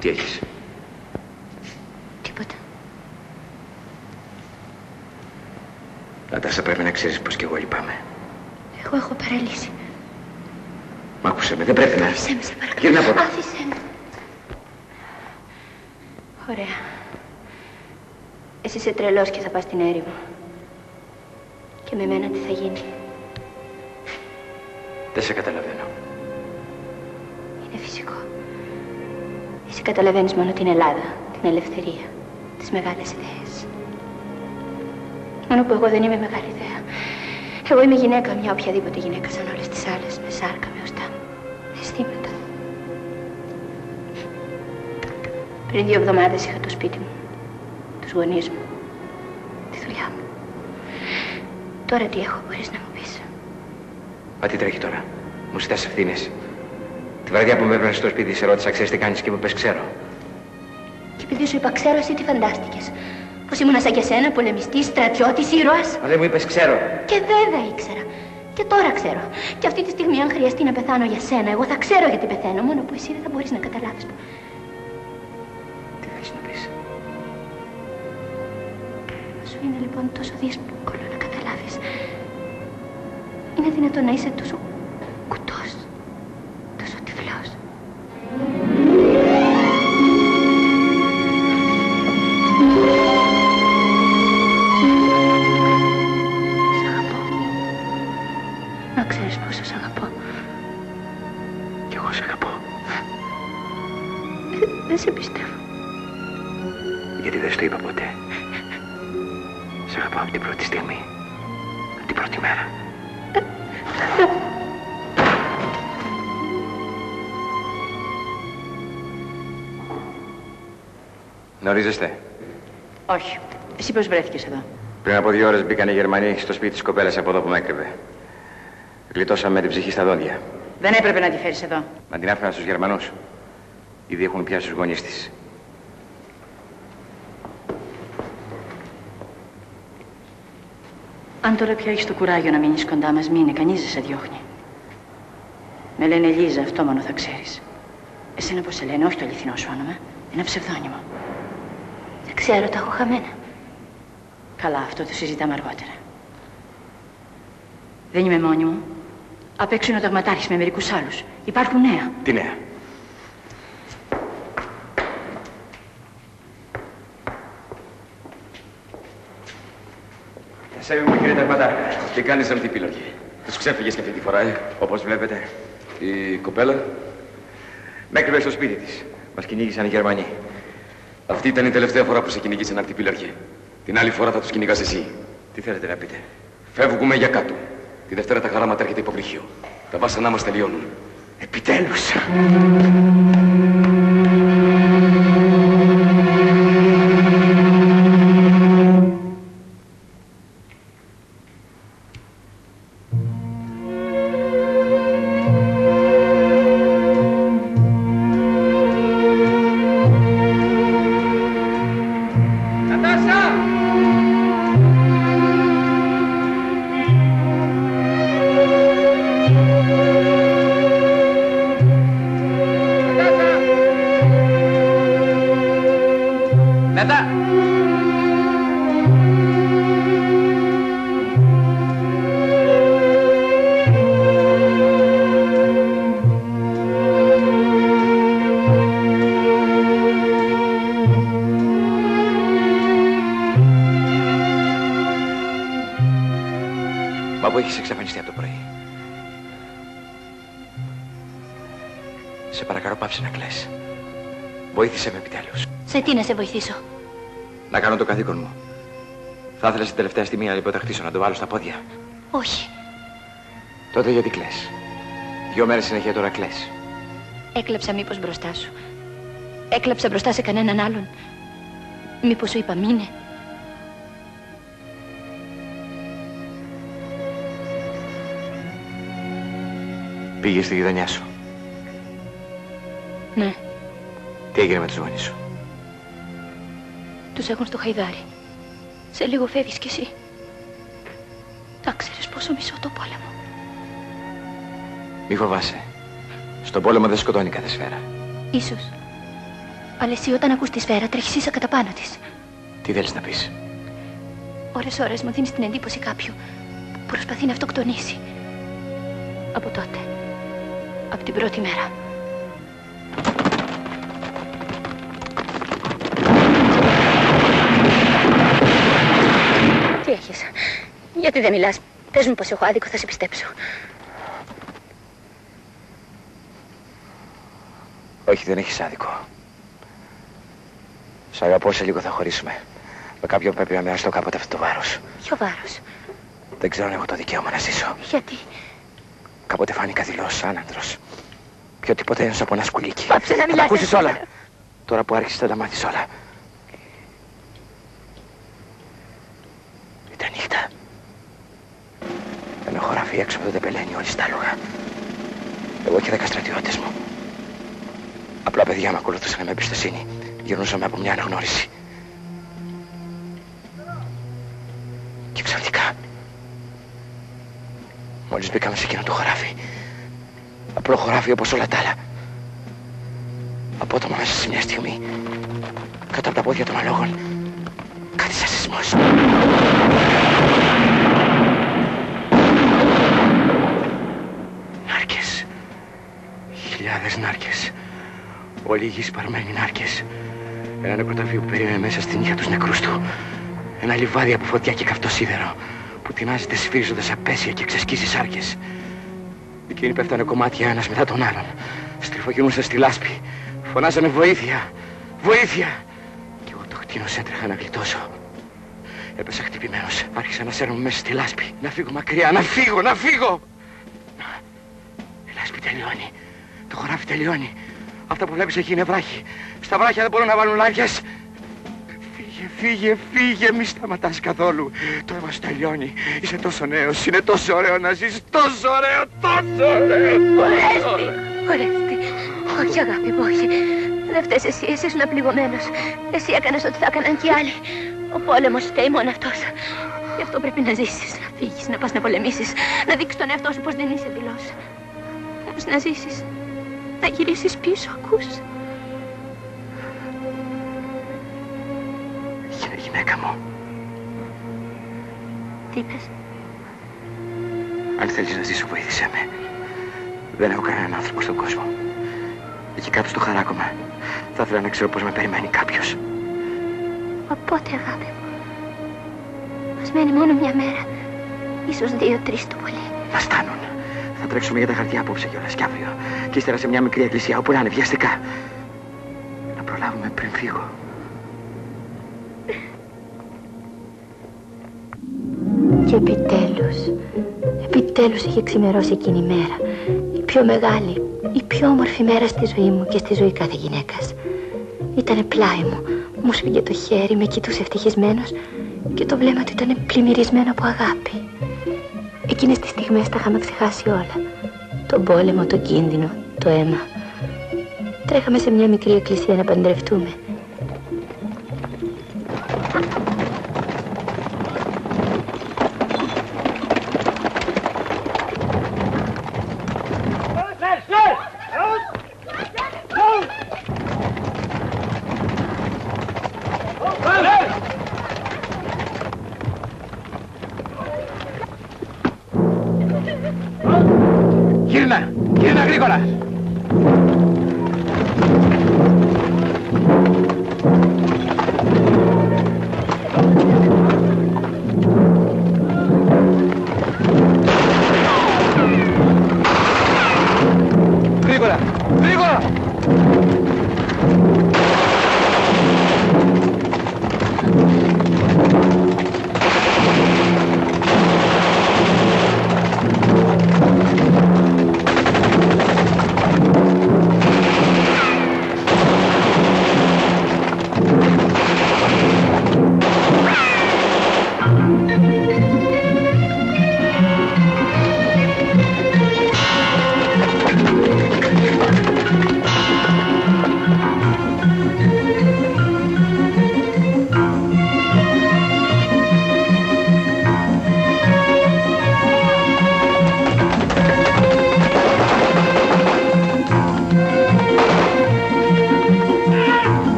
Speaker 12: Τι έχεις?
Speaker 2: Τίποτα.
Speaker 12: Νατάσα, πρέπει να ξέρεις πως κι εγώ λυπάμαι.
Speaker 2: Εγώ έχω παραλύσει.
Speaker 12: Μ' άκουσε με, δεν πρέπει να...
Speaker 2: Άφησέ με, σε παρακαλώ.
Speaker 12: Γύρνα από εδώ.
Speaker 2: Άφησέ με. Ωραία. Εσύ είσαι τρελός και θα πας στην έρημο. Και με μένα τι θα γίνει?
Speaker 12: Δεν σε καταλαβαίνω.
Speaker 2: Είναι φυσικό. Εσύ καταλαβαίνεις μόνο την Ελλάδα, την ελευθερία, τις μεγάλες ιδέες. Μόνο που εγώ δεν είμαι μεγάλη ιδέα. Εγώ είμαι γυναίκα, μια οποιαδήποτε γυναίκα σαν όλες τις άλλες, με σάρκα, με οστά, με αισθήματα. Πριν 2 εβδομάδες είχα το σπίτι μου, τους γονείς μου, τη δουλειά μου. Τώρα τι έχω, μπορείς να μου πεις?
Speaker 12: Μα τι τρέχει τώρα? Μου ζητάς ευθύνες. Τη βραδιά που με έβρασες στο σπίτι, σε ρώτησα, ξέρεις τι κάνεις, και μου πες ξέρω.
Speaker 2: Και επειδή σου είπα ξέρω, εσύ τι φαντάστηκες? Πως ήμουν σαν και σένα, πολεμιστής, στρατιώτης, ήρωας?
Speaker 12: Μα δεν μου είπες ξέρω.
Speaker 2: Και βέβαια ήξερα. Και τώρα ξέρω. Και αυτή τη στιγμή, αν χρειαστεί να πεθάνω για σένα, εγώ θα ξέρω γιατί πεθαίνω. Μόνο που εσύ δεν θα μπορείς να καταλάβεις.
Speaker 12: Τι θέλεις να πεις?
Speaker 2: Σου είναι λοιπόν τόσο δύσκολο να καταλάβεις. Είναι δυνατόν να είσαι τόσο κουτός, τόσο τυφλός? Σ' αγαπώ. Να ξέρεις πόσο σ' αγαπώ.
Speaker 12: Κι εγώ σ' αγαπώ.
Speaker 2: Δεν σε πιστεύω.
Speaker 12: Γιατί δεν στο είπα ποτέ. Σ' αγαπάω από την πρώτη στιγμή. Από την πρώτη μέρα. Γνωρίζεστε?
Speaker 13: Όχι. Εσύ πώς βρέθηκες εδώ?
Speaker 12: Πριν από 2 ώρες μπήκαν οι Γερμανοί στο σπίτι της κοπέλας από εδώ που με έκρυβε. Γλιτώσαμε με την ψυχή στα δόντια.
Speaker 13: Δεν έπρεπε να τη φέρεις εδώ.
Speaker 12: Μα την άφηνα στους Γερμανούς. Ήδη έχουν πιάσει τους γονείς της.
Speaker 13: Αν τώρα πια έχεις το κουράγιο να μείνεις κοντά μας, μείνε, κανείς δεν σε διώχνει. Με λένε Λίζα, αυτό μόνο θα ξέρεις. Εσένα πώς σε λένε, όχι το αληθινό σου όνομα, ένα ψευδόνυμο.
Speaker 2: Δεν ξέρω, τα έχω χαμένα.
Speaker 13: Καλά, αυτό το συζητάμε αργότερα. Δεν είμαι μόνη μου. Απ' έξω είναι ο ταγματάρχης με μερικούς άλλους. Υπάρχουν νέα.
Speaker 12: Τι νέα? Σέβη μου, κύριε Ταγματάρχα.
Speaker 14: Τι κάνεις αμφιπίλογη?
Speaker 12: Τους ξέφυγες και αυτή τη φορά, όπως βλέπετε.
Speaker 14: Η κοπέλα?
Speaker 12: Με έκρυβε στο σπίτι της. Μας κυνήγησαν οι Γερμανοί.
Speaker 14: Αυτή ήταν η τελευταία φορά που σε κυνηγήσαν αρτιπίλαρχε. Την άλλη φορά θα τους κυνηγάς εσύ.
Speaker 12: Τι θέλετε να πείτε?
Speaker 14: Φεύγουμε για κάτω. Τη Δευτέρα τα χαράματα έρχεται υποβρύχιο. Τα βάσανά μας τελειώνουν.
Speaker 12: Επιτέλους! Μα που έχεις εξαφανιστεί από το πρωί. Σε παρακαλώ, πάψε να κλαις. Βοήθησε με επιτέλους.
Speaker 2: Σε τι να σε βοηθήσω?
Speaker 12: Να κάνω το καθήκον μου. Θα ήθελα στην τελευταία στιγμή να υποταχτήσω, να το βάλω στα πόδια.
Speaker 2: Όχι.
Speaker 12: Τότε γιατί κλαις? 2 μέρες συνέχεια τώρα κλαις.
Speaker 2: Έκλαψα μήπως μπροστά σου? Έκλαψα μπροστά σε κανέναν άλλον? Μήπως σου είπα μείνε?
Speaker 12: Πήγες στη γειτονιά σου.
Speaker 2: Ναι.
Speaker 12: Τι έγινε με τους γονείς σου?
Speaker 2: Τους έχουν στο Χαϊδάρι. Σε λίγο φεύγεις κι εσύ. Τα ξέρεις πόσο μισώ το πόλεμο.
Speaker 12: Μη φοβάσαι. Στον πόλεμο δεν σκοτώνει κάθε σφαίρα.
Speaker 2: Ίσως. Αλλά εσύ όταν ακούς τη σφαίρα τρέχεις ίσα κατά πάνω της.
Speaker 12: Τι θέλεις να πεις?
Speaker 2: Ώρες μου δίνεις την εντύπωση κάποιου που προσπαθεί να αυτοκτονήσει. Από τότε. Από την πρώτη μέρα. Τι έχεις? Γιατί δεν μιλάς? Πες μου πως έχω άδικο, θα σε πιστέψω.
Speaker 12: Όχι, δεν έχεις άδικο. Σ' αγαπώ, σε λίγο θα χωρίσουμε. Με κάποιον πρέπει να μοιραστώ κάποτε αυτό το βάρος.
Speaker 2: Ποιο βάρος?
Speaker 12: Δεν ξέρω αν έχω το δικαίωμα να ζήσω.
Speaker 2: Γιατί?
Speaker 12: Κάποτε φάνηκα δηλός, άνανδρος. Πιο τίποτα ένωσα από ένα σκουλίκι.
Speaker 2: Πάψε να μιλάς.
Speaker 12: Θα τα ακούσεις όλα. Τώρα που άρχισες θα τα μάθεις όλα. Ήταν νύχτα. Ένα χωράφι έξω από το τεπελένι, όλοι στα άλογα. Εγώ και 10 στρατιώτες μου. Απλά παιδιά με ακολουθούσαν με εμπιστοσύνη. Γυρνούσαμε από μια αναγνώριση. Και ξαφνικά, μόλις μπήκαμε σε εκείνο το χωράφι, απλό χωράφι όπως όλα τα άλλα, απότομα μέσα σε μια στιγμή, κάτω από τα πόδια των αλόγων, κάτι σαν σεισμός. Νάρκες. Χιλιάδες νάρκες. Όλοι οι γη σπαρμένοι νάρκες. Ένα νεκροταφείο που περίμενε μέσα στην νύχια τους νεκρούς του. Ένα λιβάδι από φωτιά και καυτό σίδερο που τεινάζεται σφυρίζοντας απέσια και ξεσκίζει σάρκες. Εκείνοι πέφτανε κομμάτια ένας μετά τον άλλον. Στριφογυρνούσαν στη λάσπη. Φωνάζανε βοήθεια, βοήθεια. Κι εγώ το κτίνος έτρεχα να γλιτώσω. Έπεσα χτυπημένος. Άρχισα να σέρνομαι μέσα στη λάσπη. Να φύγω μακριά, να φύγω, να φύγω. Η λάσπη τελειώνει. Το χωράφι τελειώνει. Αυτά που βλέπεις εκεί είναι βράχοι. Στα βράχια δεν μπορούν να βάλουν λάδιες. Φύγε, φύγε, φύγε, μη σταματάς καθόλου. Το αίμα σου τελειώνει. Είσαι τόσο νέος, είναι τόσο ωραίο να ζεις. Τόσο ωραίο, τόσο ωραίο.
Speaker 2: Ορέστη, Ορέστη. Όχι αγάπη μου, όχι. Δεν φταίς εσύ, εσύ ήσουν απληγωμένος. Εσύ έκανες ό,τι θα έκαναν κι οι άλλοι. Ο πόλεμος φταίει μόνο αυτός. Γι' αυτό πρέπει να ζήσεις, να φύγεις, να πας να πολεμήσεις. Να δείξεις τον εαυτό σου πως δεν είσαι δηλός. Όμως να ζήσεις. Να γυρίσεις πίσω, ακούς?
Speaker 12: Γυναίκα μου.
Speaker 2: Τι είπες?
Speaker 12: Αν θέλεις να ζήσω, βοήθησέ με. Δεν έχω κανέναν άνθρωπο στον κόσμο. Εκεί κάτω στο χαράκωμα θα ήθελα να ξέρω πως με περιμένει κάποιος.
Speaker 2: Μα πότε, αγάπη μου? Μας μένει μόνο μια μέρα. Ίσως 2-3 το πολύ.
Speaker 12: Να στάνουν. Θα τρέξουμε για τα χαρτιά απόψε κιόλας κι αύριο. Και ύστερα σε μια μικρή εκκλησία όπου να είναι βιαστικά. Να προλάβουμε πριν φύγω.
Speaker 2: Και επιτέλους είχε ξημερώσει εκείνη η μέρα. Η πιο μεγάλη, η πιο όμορφη μέρα στη ζωή μου και στη ζωή κάθε γυναίκας. Ήτανε πλάι μου, μου σφίγγε το χέρι, με κοιτούσε ευτυχισμένος και το βλέμμα του ήταν πλημμυρισμένο από αγάπη. Εκείνες τις στιγμές τα είχαμε ξεχάσει όλα. Τον πόλεμο, τον κίνδυνο, το αίμα. Τρέχαμε σε μια μικρή εκκλησία να παντρευτούμε.
Speaker 12: Γύρνα γρήγορα!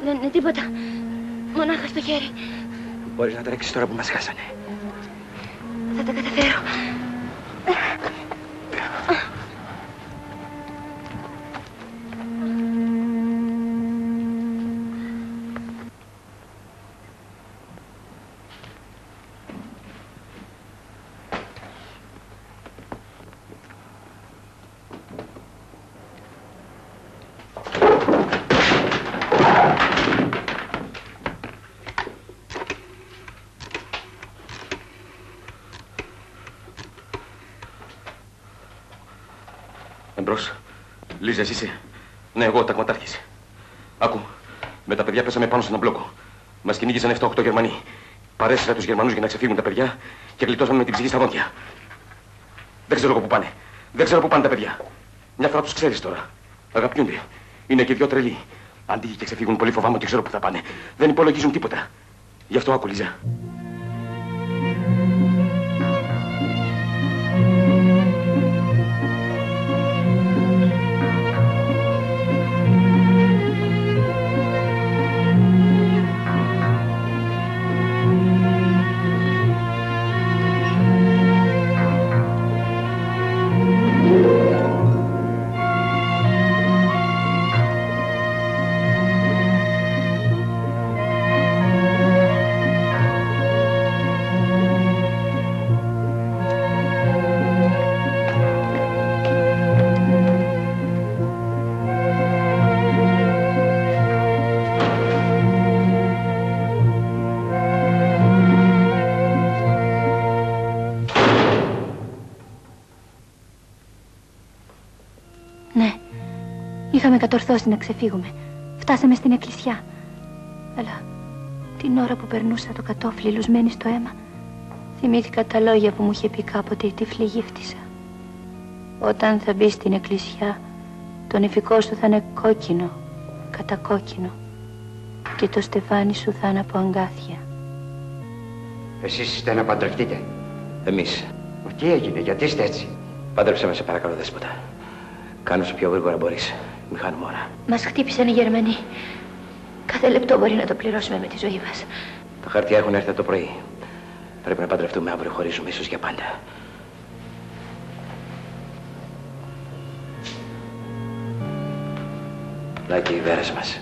Speaker 2: Δεν είναι τίποτα. Μονάχα στο χέρι.
Speaker 1: Μπορείς να τρέξεις τώρα που μας χάσανε.
Speaker 2: Θα τα καταφέρω.
Speaker 14: Εμπρός. Λίζα, εσύ είσαι? Ναι, εγώ, ταγματάρχης. Άκου, με τα παιδιά πέσαμε πάνω σε έναν μπλόκο. Μας κυνήγησαν 7-8 Γερμανοί. Παρέσυρα τους Γερμανούς για να ξεφύγουν τα παιδιά και γλιτώσαμε με την ψυχή στα δόντια. Δεν ξέρω εγώ που πάνε. Δεν ξέρω που πάνε τα παιδιά. Μια φορά τους ξέρεις τώρα. Αγαπιούνται. Είναι και δυο τρελοί. Αν τύχει και ξεφύγουν, πολύ φοβάμαι ότι ξέρω που θα πάνε. Δεν υπολογίζουν τίποτα. Γι' αυτό άκου, Λίζα.
Speaker 2: Είχαμε κατορθώσει να ξεφύγουμε. Φτάσαμε στην εκκλησιά. Αλλά την ώρα που περνούσα το κατόφλι λουσμένη στο αίμα, θυμήθηκα τα λόγια που μου είχε πει κάποτε η τύφλη γύφτισσα. Όταν θα μπει στην εκκλησιά, το νηφικό σου θα είναι κόκκινο, κατακόκκινο, και το στεφάνι σου θα είναι από αγκάθια.
Speaker 15: Εσείς είστε να παντρευτείτε?
Speaker 1: Εμείς.
Speaker 15: Τι έγινε, γιατί είστε έτσι?
Speaker 1: Πάντρεψε με, σε παρακαλώ, δέσποτα. Κάνε όσο πιο γρήγορα μπορείς. Μη χάνουμε ώρα.
Speaker 2: Μας χτύπησαν οι Γερμανοί. Κάθε λεπτό μπορεί να το πληρώσουμε με τη ζωή μας.
Speaker 1: Τα χαρτιά έχουν έρθει το πρωί. Πρέπει να παντρευτούμε αύριο, χωρίζουμε ίσως για πάντα. Πλάει και οι βέρες μας.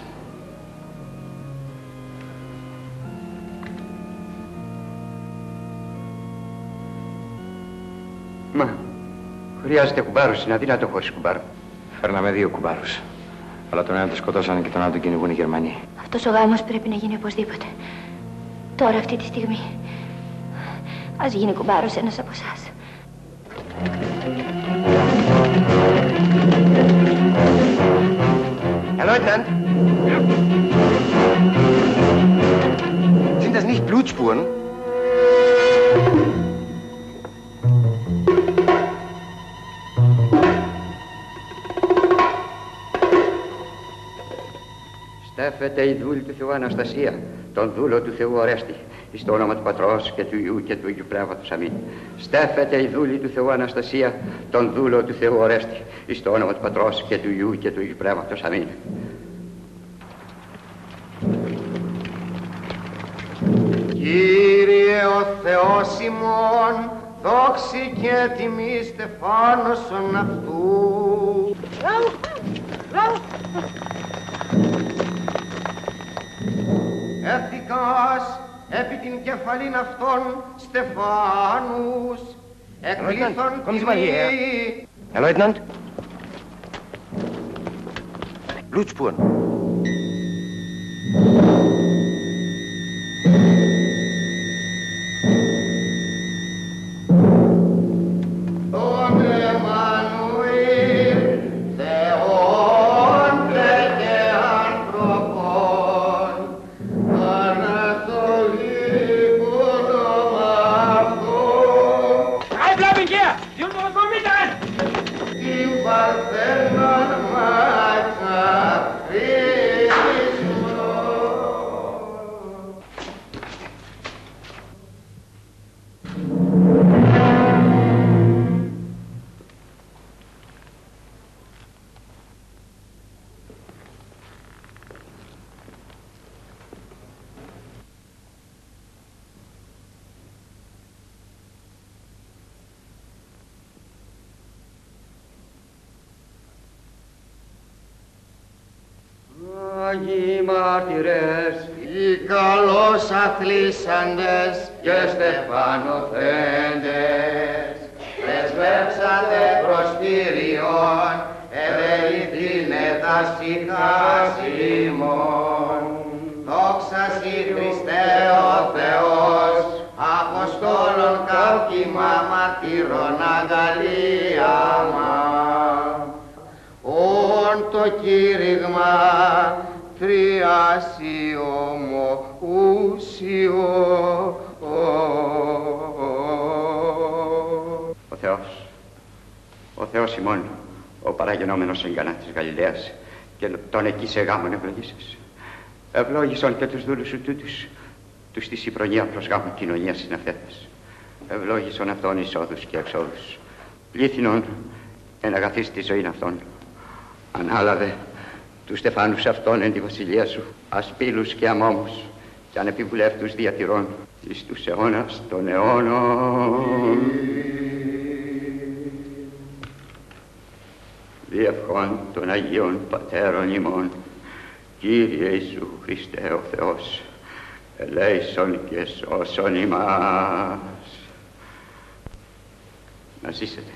Speaker 15: Μα, χρειάζεται κουμπάρος, είναι αδύνατο χωρίς κουμπάρο.
Speaker 1: Φέρναμε 2 κουμπάρους. Αλλά τον ένα τον σκοτώσανε και τον άλλο τον κυνηγούν οι Γερμανοί.
Speaker 2: Αυτός ο γάμος πρέπει να γίνει οπωσδήποτε. Τώρα, αυτή τη στιγμή. Ας γίνει κουμπάρος ένας από εσάς.
Speaker 15: Herr Leutnant! Sind das nicht Blutspuren? Στέφεται η δούλη του Θεού Αναστασία, τον δούλο του Θεού Ορέστη, εις το όνομα του Πατρός και του Υιού και του Αγίου Πνεύματος. Αμήν. Στέφεται η δούλη του Θεού Αναστασία, τον δούλο του Θεού Ορέστη, εις το όνομα του Πατρός και του Υιού και του Αγίου Πνεύματος. Αμήν.
Speaker 16: Κύριε ο Θεός ημών, δόξη και τιμή στεφάνωσον αυτού. Εθικάς επί την κεφαλήν αυτών στεφάνους εκκλήθων τιμή.
Speaker 15: Herr Leutnant? Blutspuren. Αγίοι μάρτυρες,
Speaker 16: οι καλώς αθλήσαντες
Speaker 15: και στεφανοθέντες,
Speaker 16: πρεσβεύσατε προς Κύριον, ευεληθήνε τα συχάσιμον. Δόξα σοι Χριστέ ο Θεός, Αποστόλων καύκημα μαρτύρων αγαλίαμα. Ον το κήρυγμα τριάσιωμο ούσιο.
Speaker 15: Ο Θεός ημών, ο παραγενόμενος εν Κανά της Γαλιλαίας και τον εκεί σε γάμον ευλογήσες. Ευλόγησον και τους δούλους σου τούτους, τους της η προνοία προς γάμον κοινωνίας συναυτέτες. Ευλόγησον αυτών εισόδους και εξόδους. Πλήθυνον εν αγαθείς τη ζωήν αυτών. Ανάλαβε τους στεφάνους αυτών εν τη βασιλεία σου, ασπίλους και αμόμους και ανεπιβουλεύτους διατηρών εις τους αιώνας των αιώνων. Διευχών των Αγίων Πατέρων ημών, Κύριε Ιησού Χριστέ ο Θεός, ελέησον και σώσον ημάς. Να ζήσετε.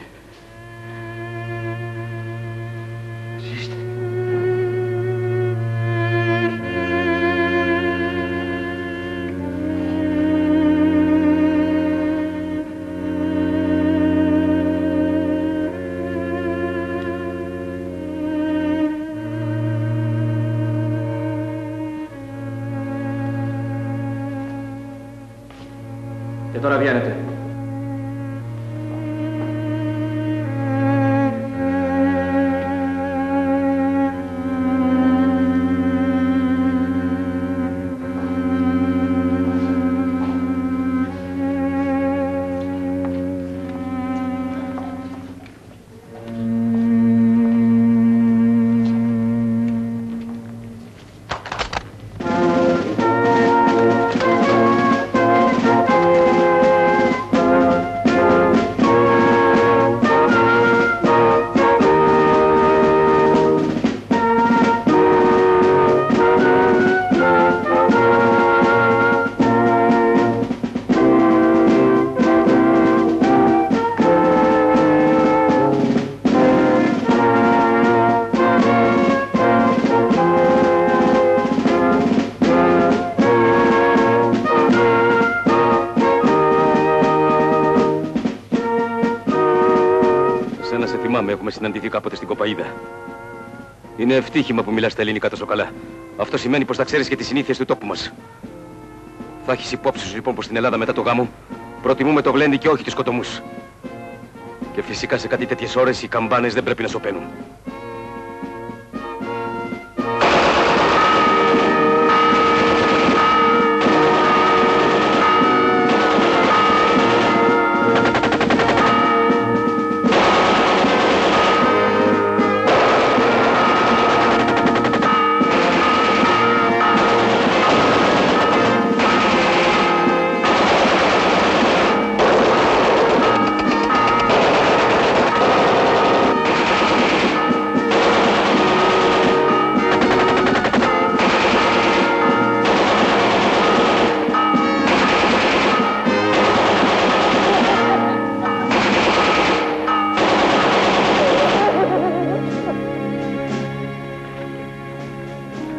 Speaker 15: Ζήστε.
Speaker 14: Και τώρα βγαίνετε. Έχουμε συναντηθεί κάποτε στην Κοπαΐδα. Είναι ευτύχημα που μιλάς τα ελληνικά τόσο καλά. Αυτό σημαίνει πως θα ξέρεις και τις συνήθειες του τόπου μας. Θα έχεις υπόψη σου λοιπόν πως στην Ελλάδα μετά το γάμο προτιμούμε το γλέντι και όχι τους σκοτωμούς. Και φυσικά σε κάτι τέτοιες ώρες οι καμπάνες δεν πρέπει να σωπαίνουν.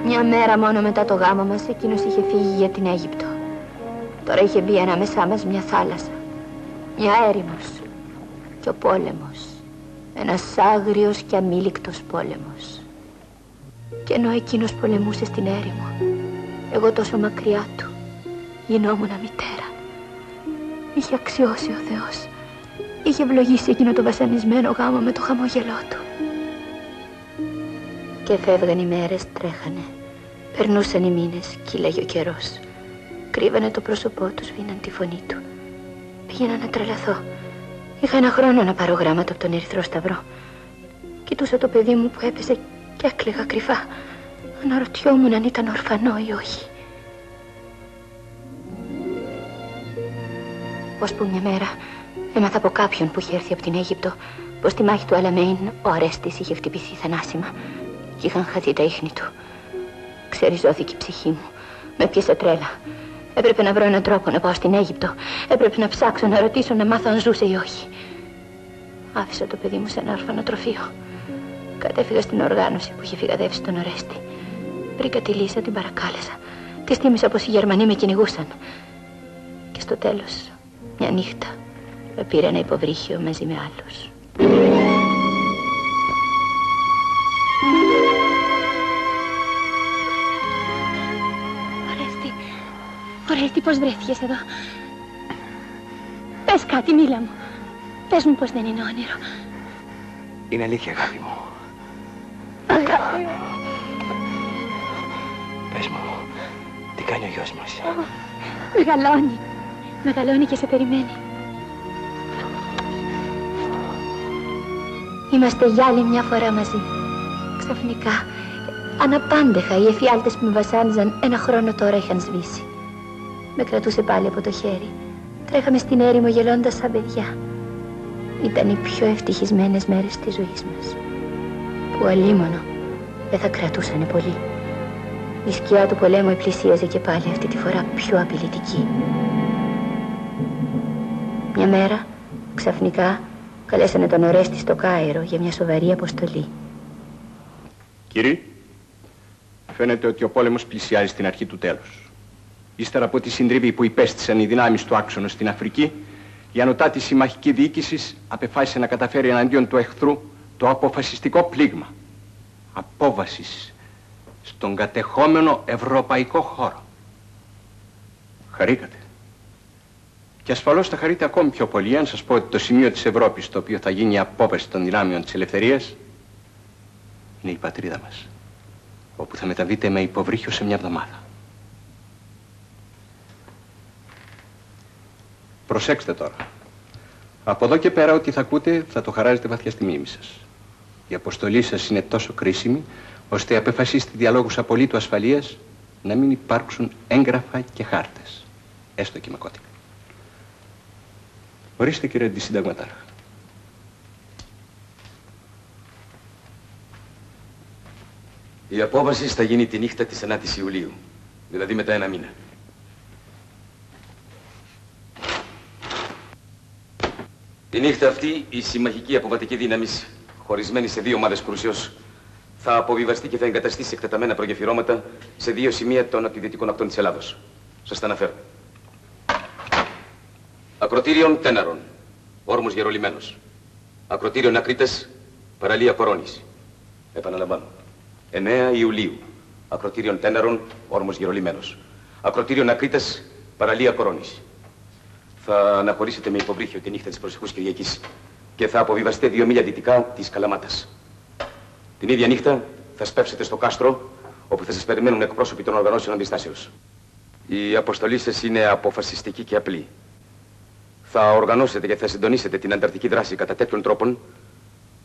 Speaker 5: Μια μέρα μόνο μετά το γάμο μας, εκείνος είχε φύγει για την Αίγυπτο. Τώρα είχε μπει ανάμεσά μας μια θάλασσα, μια έρημος και ο πόλεμος. Ένας άγριος και αμήλικτος πόλεμος. Και ενώ εκείνος πολεμούσε στην έρημο, εγώ τόσο μακριά του γινόμουνα μητέρα. Είχε αξιώσει ο Θεός. Είχε ευλογήσει εκείνο το βασανισμένο γάμο με το χαμόγελό του. Και φεύγαν οι μέρες, τρέχανε. Περνούσαν οι μήνες, κύλαγε ο καιρός. Κρύβανε το πρόσωπό του, σβήναν τη φωνή του. Πήγαινα να τρελαθώ. Είχα ένα χρόνο να πάρω γράμματα από τον Ερυθρό Σταυρό. Κοιτούσα το παιδί μου που έπεσε και έκλαιγα κρυφά. Αναρωτιόμουν αν ήταν ορφανό ή όχι. Ώσπου μια μέρα έμαθα από κάποιον που είχε έρθει από την Αίγυπτο πως στη μάχη του Αλαμέιν ο Αρέστης είχε χτυπηθεί θανάσιμα και είχαν χαθεί τα ίχνη του.
Speaker 2: ξεριζώθηκε η ψυχή μου. Με πιέσε τρέλα. Έπρεπε να βρω έναν τρόπο να πάω στην Αίγυπτο. Έπρεπε να ψάξω, να ρωτήσω, να μάθω αν ζούσε ή όχι. Άφησα το παιδί μου σε ένα ορφανοτροφείο. Κατέφυγα στην οργάνωση που είχε φυγαδεύσει τον Ορέστη. Βρήκα τη Λίζα, την παρακάλεσα. Της θύμισα πως οι Γερμανοί με κυνηγούσαν. Και στο τέλος, μια νύχτα, με πήρε ένα υποβρύχιο μαζί με άλλους.
Speaker 5: Ορέστη, πώς βρέθηκες εδώ? Πες κάτι, μίλα μου. Πες μου πως δεν είναι όνειρο.
Speaker 1: Είναι αλήθεια, αγάπη μου.
Speaker 5: Αγάπη μου.
Speaker 1: Πες μου, τι κάνει ο γιος μας?
Speaker 5: Μεγαλώνει. Μεγαλώνει και σε περιμένει.
Speaker 2: Είμαστε για άλλη μια φορά μαζί. Ξαφνικά, αναπάντεχα, οι εφιάλτες που με βασάνιζαν ένα χρόνο τώρα είχαν σβήσει. Με κρατούσε πάλι από το χέρι. Τρέχαμε στην έρημο γελώντας σαν παιδιά. Ήταν οι πιο ευτυχισμένες μέρες της ζωής μας. Που αλίμονο δεν θα κρατούσανε πολύ. Η σκιά του πολέμου πλησίαζε και πάλι, αυτή τη φορά πιο απειλητική. Μια μέρα, ξαφνικά, καλέσανε τον Ορέστη στο Κάιρο για μια σοβαρή αποστολή.
Speaker 17: Κύριοι, φαίνεται ότι ο πόλεμος πλησιάζει στην αρχή του τέλους. Ύστερα από τη συντριβή που υπέστησαν οι δυνάμεις του άξονος στην Αφρική, η ανωτάτη συμμαχική διοίκηση απεφάσισε να καταφέρει εναντίον του εχθρού το αποφασιστικό πλήγμα απόβασης στον κατεχόμενο ευρωπαϊκό χώρο. Χαρήκατε. Και ασφαλώς θα χαρείτε ακόμη πιο πολύ αν σας πω ότι το σημείο της Ευρώπης στο οποίο θα γίνει η απόβαση των δυνάμεων της ελευθερίας είναι η πατρίδα μας, όπου θα μεταβείτε με υποβρύχιο σε μια εβδομάδα. Προσέξτε τώρα. Από εδώ και πέρα ό,τι θα ακούτε θα το χαράζετε βαθιά στη μνήμη σας. Η αποστολή σας είναι τόσο κρίσιμη, ώστε απεφασίστε διαλόγους απολύτου ασφαλείας να μην υπάρξουν έγγραφα και χάρτες. Έστω και με κώδικα. Ορίστε, κύριε Αντισυνταγματάρχα.
Speaker 14: Η απόβαση θα γίνει τη νύχτα της 9ης Ιουλίου, δηλαδή μετά ένα μήνα. Τη νύχτα αυτή η συμμαχική αποβατική δύναμη, χωρισμένη σε δύο ομάδες κρούσεως, θα αποβιβαστεί και θα εγκαταστήσει εκτεταμένα προγεφυρώματα σε δύο σημεία των νοτιοδυτικών ακτών της Ελλάδος. Σας τα αναφέρω. Ακροτήριον Τέναρον, όρμος Γερολιμένος. Ακροτήριον Ακρίτες, παραλία Κορώνης. Επαναλαμβάνω. 9 Ιουλίου. Ακροτήριον Τέναρον, όρμος Γερολιμένος. Ακροτήριον Ακρίτες, παραλία Κορώνης. Θα αναχωρήσετε με υποβρύχιο τη νύχτα της προσεχούς Κυριακής και θα αποβιβαστείτε 2 μίλια δυτικά της Καλαμάτας. Την ίδια νύχτα θα σπεύσετε στο κάστρο, όπου θα σας περιμένουν εκπρόσωποι των οργανώσεων αντιστάσεως. Η αποστολή σας είναι αποφασιστική και απλή. Θα οργανώσετε και θα συντονίσετε την ανταρτική δράση κατά τέτοιων τρόπων,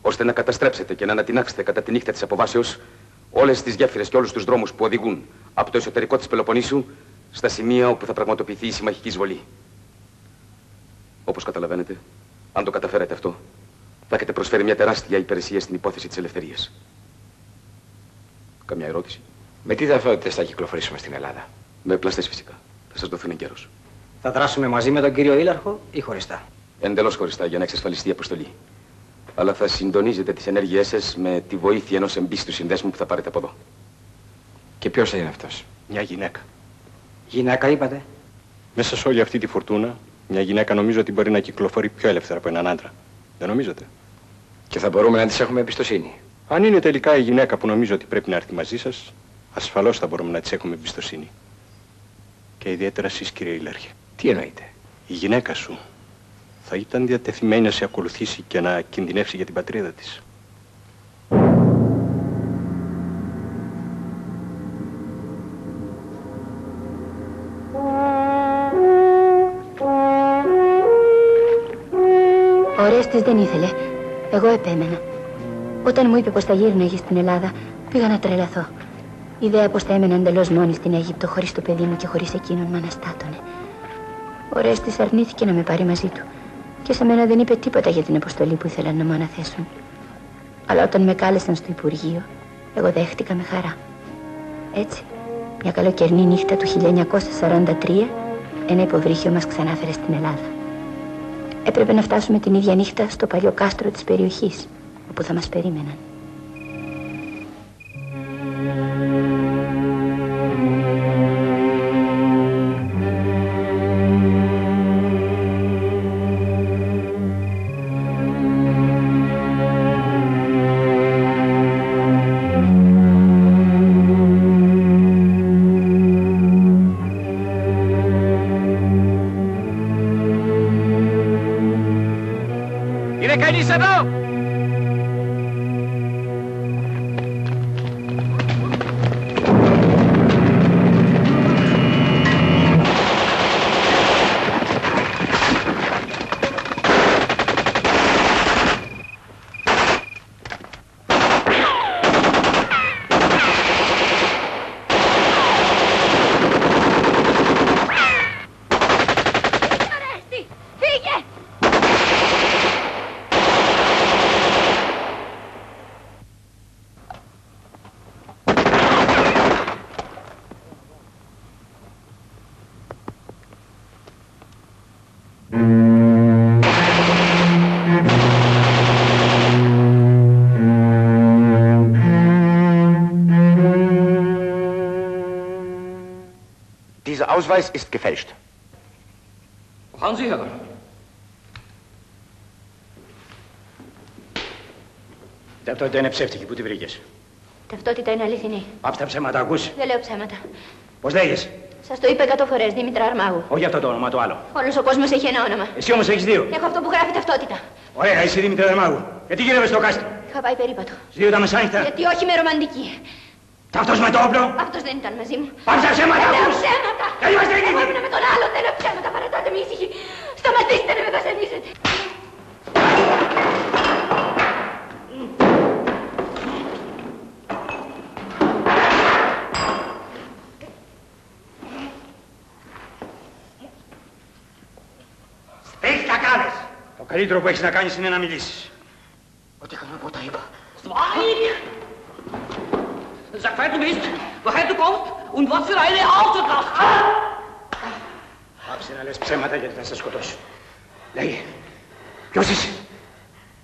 Speaker 14: ώστε να καταστρέψετε και να ανατινάξετε κατά τη νύχτα της αποβάσεως όλες τις γέφυρες και όλους τους δρόμους που οδηγούν από το εσωτερικό της Πελοποννήσου στα σημεία όπου θα πραγματοποιηθεί η συμμαχική εισβολή. Όπως καταλαβαίνετε, αν το καταφέρετε αυτό, θα έχετε προσφέρει μια τεράστια υπηρεσία στην υπόθεση της ελευθερίας. Καμιά ερώτηση?
Speaker 1: Με τι ταυτότητες θα κυκλοφορήσουμε στην Ελλάδα?
Speaker 14: Με πλαστές φυσικά. Θα σας δοθούν εγκαίρως.
Speaker 1: Θα δράσουμε μαζί με τον κύριο Ήλαρχο ή χωριστά?
Speaker 14: Εντελώς χωριστά για να εξασφαλιστεί η αποστολή. Αλλά θα συντονίζετε τις ενέργειές σας με τη βοήθεια ενός εμπίστου συνδέσμου που θα πάρετε από εδώ.
Speaker 1: Και ποιος θα είναι αυτός?
Speaker 17: Μια γυναίκα.
Speaker 1: Γυναίκα είπατε?
Speaker 17: Μέσα σε όλη αυτή τη φουρτούνα, μια γυναίκα νομίζω ότι μπορεί να κυκλοφορεί πιο ελεύθερα από έναν άντρα. Δεν νομίζετε?
Speaker 1: Και θα μπορούμε να της έχουμε εμπιστοσύνη?
Speaker 17: Αν είναι τελικά η γυναίκα που νομίζω ότι πρέπει να έρθει μαζί σας, ασφαλώς θα μπορούμε να της έχουμε εμπιστοσύνη. Και ιδιαίτερα εσείς, κύριε Ήλαρχε.
Speaker 1: Τι εννοείτε?
Speaker 17: Η γυναίκα σου θα ήταν διατεθειμένη να σε ακολουθήσει και να κινδυνεύσει για την πατρίδα της.
Speaker 2: Ο Ορέστης δεν ήθελε. Εγώ επέμενα. Όταν μου είπε πως θα γύρναγε στην Ελλάδα, πήγα να τρελαθώ. Η ιδέα πως θα έμενα εντελώς μόνη στην Αίγυπτο, χωρίς το παιδί μου και χωρίς εκείνον, με αναστάτωνε. Ο Ορέστης αρνήθηκε να με πάρει μαζί του και σε μένα δεν είπε τίποτα για την αποστολή που ήθελαν να μου αναθέσουν. Αλλά όταν με κάλεσαν στο Υπουργείο, εγώ δέχτηκα με χαρά. Έτσι, Μια καλοκαιρινή νύχτα του 1943, ένα υποβρύχιο μας ξανάφερε στην Ελλάδα. Έπρεπε να φτάσουμε την ίδια νύχτα στο παλιό κάστρο της περιοχής, όπου θα μας περίμεναν.
Speaker 1: Είναι κανείς εδώ?
Speaker 18: Dieser Ausweis ist gefälscht.
Speaker 9: Haben Sie, Herr? Ταυτότητα είναι ψεύτικη. Πού τη βρήκες?
Speaker 2: Ταυτότητα είναι αληθινή.
Speaker 9: Πάψτε τα ψέματα, ακούς?
Speaker 2: Δεν λέω ψέματα.
Speaker 9: Πώς λέγες?
Speaker 2: Σας το είπα 100 φορές, Δήμητρα Αρμάγου.
Speaker 9: Όχι αυτό το όνομα, το άλλο.
Speaker 2: Όλος ο κόσμος έχει ένα όνομα.
Speaker 9: Εσύ όμως έχεις δύο.
Speaker 2: Έχω αυτό που γράφει ταυτότητα.
Speaker 9: Ωραία, εσύ Δήμητρα Αρμάγου. Γιατί γύρευες στο κάστρο?
Speaker 2: Είχα πάει περίπατο.
Speaker 9: Στις 2 τα μεσάνυχτα.
Speaker 2: Γιατί όχι με ρομαντική.
Speaker 9: Αυτός με το όπλο.
Speaker 2: Αυτός δεν ήταν μαζί μου.
Speaker 9: Πάψτε τα ψέματα,
Speaker 2: Δεν λέω
Speaker 9: ακούς?
Speaker 2: ψέματα.
Speaker 9: Δεν είμαστε εκεί.
Speaker 2: Εγώ ήμουν με τον άλλον, δεν λέω ψέματα. Παρατάτε με ήσυχη. Σταματήστε να με βασανίζετε.
Speaker 9: Τι θα κάνεις? Το καλύτερο που έχεις να κάνεις είναι να μιλήσεις.
Speaker 18: Ό,τι είχα να πω τα είπα.
Speaker 19: Sag, wer du bist, woher du kommst und was für eine Autokraft.
Speaker 9: Άψε να λες ψέματα γιατί θα σε σκοτώσω. Λέγε, ποιος είσαι?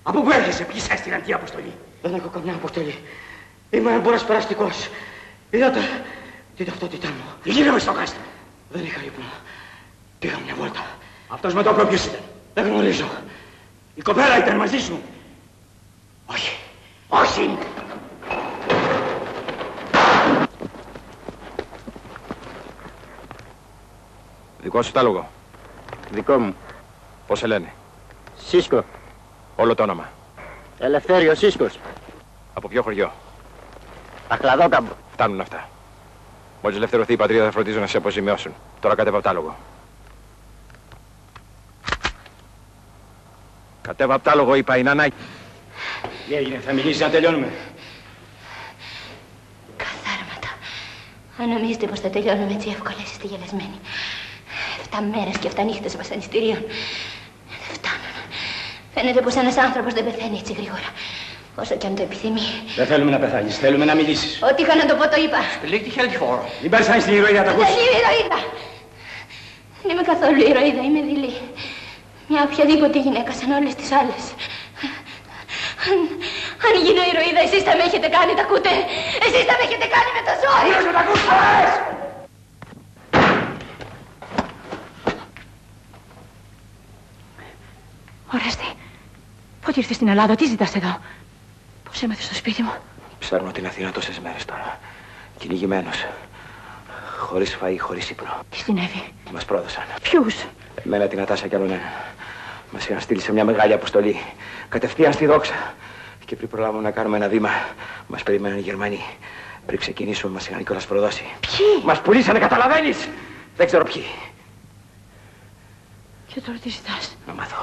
Speaker 9: Από πού έρχεσαι, ποιοι σε έστειλαν τι αποστολή?
Speaker 18: Δεν έχω καμιά αποστολή. Είμαι έμπορας περαστικός. Είδατε την ταυτότητά μου.
Speaker 9: Τι γίναμε στο κάστρο?
Speaker 18: Δεν είχα ύπνο. Πήγα μια βόλτα.
Speaker 9: Αυτός με το όπλο ποιος ήταν?
Speaker 18: Δεν γνωρίζω.
Speaker 9: Η κοπέλα ήταν μαζί σου?
Speaker 18: Όχι.
Speaker 9: Όχι! Δικό σου τάλογο?
Speaker 20: Δικό μου.
Speaker 9: Πώς σε λένε?
Speaker 20: Σίσκο.
Speaker 9: Όλο το όνομα?
Speaker 20: Ελευθέριο Σίσκος.
Speaker 9: Από ποιο χωριό?
Speaker 20: Αχλαδόκαμπο.
Speaker 9: Φτάνουν αυτά. Μόλις ελευθερωθεί η πατρίδα θα φροντίζουν να σε αποζημιώσουν. Τώρα κατέβα απ' τάλογο. Κατέβα απ' τάλογο, είπα, είναι ανάγκη. Τι έγινε, θα μιλήσεις να τελειώνουμε?
Speaker 2: Καθάρματα. Αν νομίζετε πως θα τελειώνουμε έτσι εύκολα, είστε γελασμένοι. 7 μέρες και 7 νύχτες βασανιστήριων. Δεν φτάνουν. Φαίνεται πως ένας άνθρωπος δεν πεθαίνει έτσι γρήγορα. Όσο κι αν το επιθυμεί.
Speaker 9: Δεν θέλουμε να πεθάνεις, θέλουμε να μιλήσεις.
Speaker 2: Ό,τι είχα να το πω το είπα.
Speaker 19: Leg dich halt vor.
Speaker 9: Μην πάρεις σαν στην ηρωίδα, τα ακούς?
Speaker 2: Δεν είμαι ηρωίδα. Δεν είμαι καθόλου ηρωίδα, είμαι δειλή. Μια οποιαδήποτε γυναίκα σαν όλες τις άλλες. Αν γίνω ηρωίδα, εσείς θα με έχετε κάνει, τα ακούτε? Εσείς θα με έχετε κάνει με το ζόρι.
Speaker 9: Ποιος με τα ακούς?
Speaker 3: Ορέστη, πότε ήρθες στην Ελλάδα, τι ζητάς εδώ? Πώς έμαθες στο σπίτι μου?
Speaker 1: Ψάχνω την Αθήνα τόσες μέρες τώρα. Κυνηγημένος. Χωρίς φαΐ, χωρίς ύπνο.
Speaker 3: Τι συνέβη?
Speaker 1: Μας πρόδωσαν.
Speaker 3: Ποιους?
Speaker 1: Εμένα, την Νατάσα κι άλλον έναν. Μας είχαν στείλει σε μια μεγάλη αποστολή. Κατευθείαν στη Δόξα. Και πριν προλάβουμε να κάνουμε ένα βήμα, μας περιμέναν οι Γερμανοί. Πριν ξεκινήσουμε, μας είχαν κιόλας προδώσει.
Speaker 3: Ποιοι?
Speaker 1: Μας πουλήσανε, καταλαβαίνεις! Δεν ξέρω ποιοι.
Speaker 3: Και τώρα τι ζητάς?
Speaker 1: Να μάθω.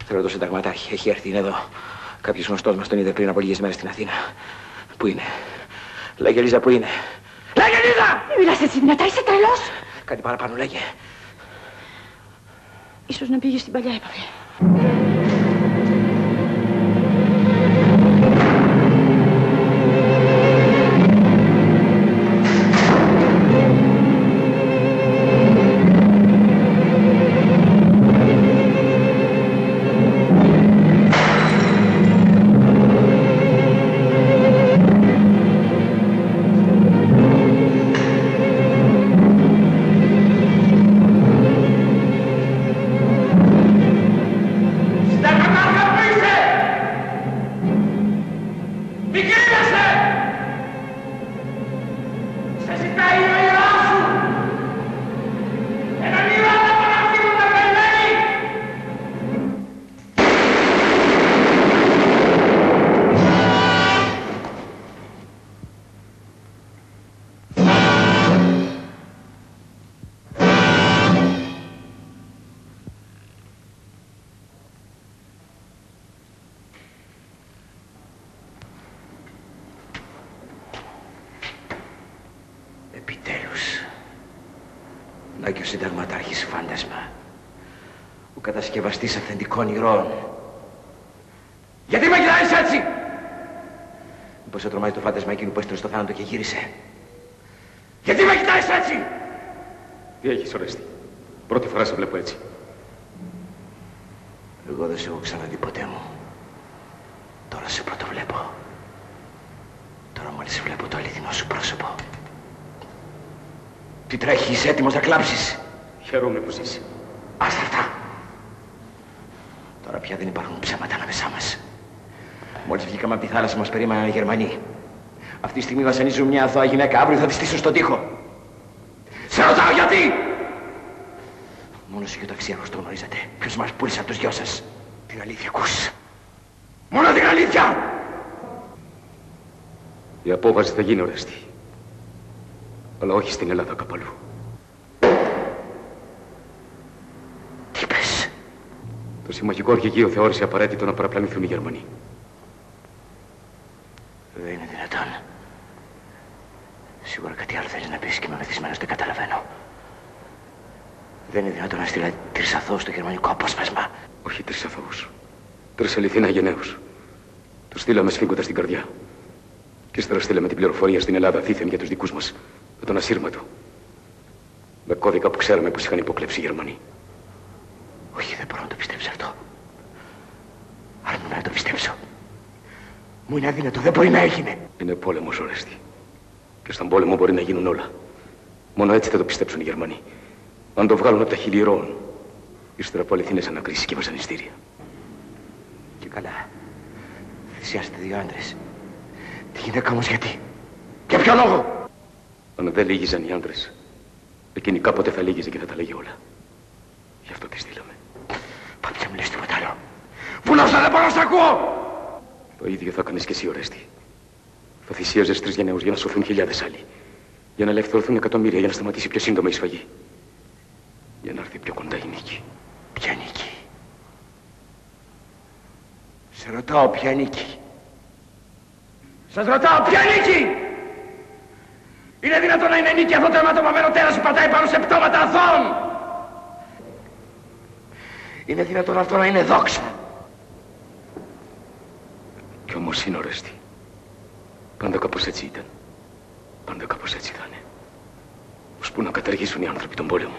Speaker 1: Θέλω το συνταγματάρχη. Έχει έρθει, είναι εδώ. Κάποιος γνωστός μας τον είδε πριν από λίγες μέρες στην Αθήνα. Πού είναι? Λέγε, Λίζα, πού είναι? Λέγε, Λίζα!
Speaker 3: Μην μιλάς έτσι δυνατά, είσαι τρελός!
Speaker 1: Κάτι παραπάνω, λέγε.
Speaker 3: Ίσως να πήγε στην παλιά έπαυλη.
Speaker 12: Να και ο συνταγματάρχης φάντασμα. Ο κατασκευαστής αυθεντικών ηρών. Γιατί με κοιτάζεις έτσι! Μήπως σε τρομάζει το φάντασμα εκείνου που έστειλε στο θάνατο και γύρισε. Γιατί με κοιτάζεις έτσι!
Speaker 14: Τι έχεις, Ορέστη? Πρώτη φορά σε βλέπω έτσι.
Speaker 12: Εγώ δεν σε έχω ξαναδεί ποτέ μου. Τώρα σε πρωτοβλέπω. Τώρα μόλις βλέπω το αληθινό σου πρόσωπο. Τι τρέχει, είσαι έτοιμος να κλάψεις?
Speaker 14: Χαίρομαι που ζεις.
Speaker 12: Ας αυτά. Τώρα πια δεν υπάρχουν ψέματα ανάμεσά μας. Μόλις βγήκαμε από τη θάλασσα μας περίμεναν οι Γερμανοί. Αυτή τη στιγμή βασανίζουν μια αθώα γυναίκα, αύριο θα τη στήσω στον τοίχο. Σε ρωτάω γιατί! Μόνο εσύ και ο ταξίαρχος το γνωρίζατε. Ποιος μας πούλησε από τους δυο σας? Την αλήθεια ακούς? Μόνο την αλήθεια!
Speaker 14: Η απόβαση θα γίνει, Ορέστη. Αλλά όχι στην Ελλάδα, κάπου αλλού.
Speaker 12: Τι πες?
Speaker 14: Το συμμαχικό αρχηγείο θεώρησε απαραίτητο να παραπλανηθούν οι Γερμανοί.
Speaker 12: Δεν είναι δυνατόν. Σίγουρα κάτι άλλο θέλεις να πεις και είμαι μεθυσμένος, δεν καταλαβαίνω. Δεν είναι δυνατόν να στείλει 3 αθώους στο γερμανικό απόσπασμα.
Speaker 14: Όχι 3 αθώους. 3 αληθινά γενναίους. Τους στείλαμε σφίγγοντας την καρδιά. Και ύστερα στείλαμε την πληροφορία στην Ελλάδα δίθεν για τους δικούς μας. Με τον ασύρματο. Με κώδικα που ξέραμε πως είχαν υποκλέψει οι Γερμανοί.
Speaker 12: Όχι, δεν μπορώ να το πιστέψω αυτό. Αρνούμαι να το πιστέψω. Μου είναι αδύνατο, δεν μπορεί να έγινε.
Speaker 14: Είναι πόλεμος, Ορέστη. Και στον πόλεμο μπορεί να γίνουν όλα. Μόνο έτσι θα το πιστέψουν οι Γερμανοί. Αν το βγάλουν από τα χείλη ηρώων. Ύστερα από αληθινές ανακρίσεις και βασανιστήρια.
Speaker 12: Και καλά. Θυσιάσετε 2 άντρες. Τη γυναίκα όμως γιατί? Για ποιο λόγο?
Speaker 14: Αν δεν λύγιζαν οι άντρες, εκείνη κάποτε θα λύγιζε και θα τα λέγει όλα. Γι' αυτό τη στείλαμε.
Speaker 12: Πάψε μου λες τίποτα άλλο. Βουλώσα, δεν μπορώ να σ' ακούω!
Speaker 14: Το ίδιο θα κάνεις και εσύ, Ορέστη. Θα θυσίαζες 3 γενναίους για να σωθούν χιλιάδες άλλοι. Για να ελευθερωθούν εκατομμύρια, για να σταματήσει πιο σύντομα η σφαγή. Για να έρθει πιο κοντά η νίκη.
Speaker 12: Ποια νίκη? Σε ρωτάω ποια νίκη. Σας ρωτάω ποια νίκη! Είναι δυνατόν να είναι νίκη αυτό το αιματομαμένο τέρας που πατάει πάνω σε πτώματα αθώων? Είναι δυνατόν αυτό να είναι δόξα?
Speaker 14: Κι όμως είναι, Ορέστη. Πάντα κάπως έτσι ήταν. Πάντα κάπως έτσι θα είναι. Ώσπου να καταργήσουν οι άνθρωποι τον πόλεμο.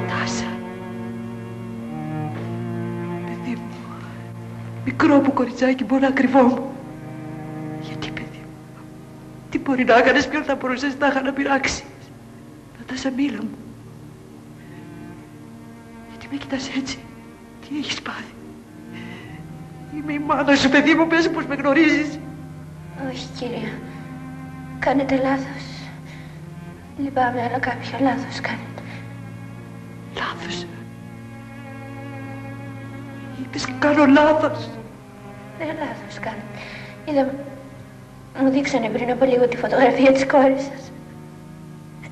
Speaker 6: Τάσα. Παιδί μου. Μικρό μου κοριτσάκι, μπορώ να κρυβόμουν. Γιατί, παιδί μου? Τι μπορεί να έκανες, ποιον θα μπορούσες να πειράξεις? Νατάσα, μίλα μου. Γιατί με κοιτάς έτσι? Τι έχεις πάθει? Είμαι η μάνα σου, παιδί μου, πες πως με γνωρίζεις.
Speaker 2: Όχι, κυρία. Κάνετε λάθος. Λυπάμαι, αλλά κάποιο λάθος κάνετε.
Speaker 6: Λάθος? Είπες κάνω λάθος?
Speaker 2: Δεν λάθος κάνετε. Είδα... Μου δείξανε πριν από λίγο τη φωτογραφία της κόρης σας.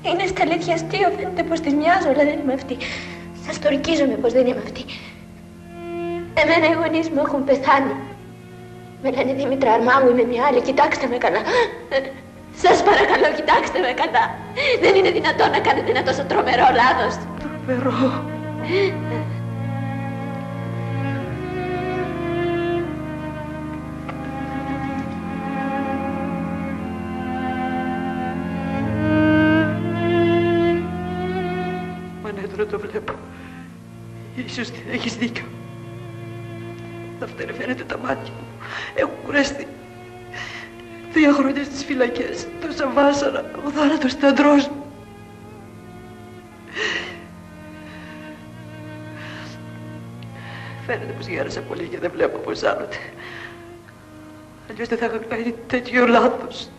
Speaker 2: Είναι στα αλήθεια αστείο, φαίνεται πως της μοιάζω, αλλά δεν είμαι αυτή. Σας το ορκίζομαι πως δεν είμαι αυτή. Εμένα οι γονείς μου έχουν πεθάνει. Με λένε Δήμητρα Αρμά μου, είμαι μια άλλη, κοιτάξτε με καλά. Σας παρακαλώ, κοιτάξτε με καλά. Δεν είναι δυνατόν να κάνετε ένα τόσο τρομερό λάθος.
Speaker 6: Τρομερό. Μανέντρο, το βλέπω. Ίσως έχεις δίκιο. Θα φταίνε, φαίνεται, τα μάτια μου. Έχουν κουραστεί. 2 χρόνια στις φυλακές, τόσα βάσανα, ο θάνατος ήταν αντρός μου. Φαίνεται πως γέρασα πολύ και δεν βλέπω πως άλλοτε. Αλλιώς δεν θα είχα κάνει τέτοιο λάθος.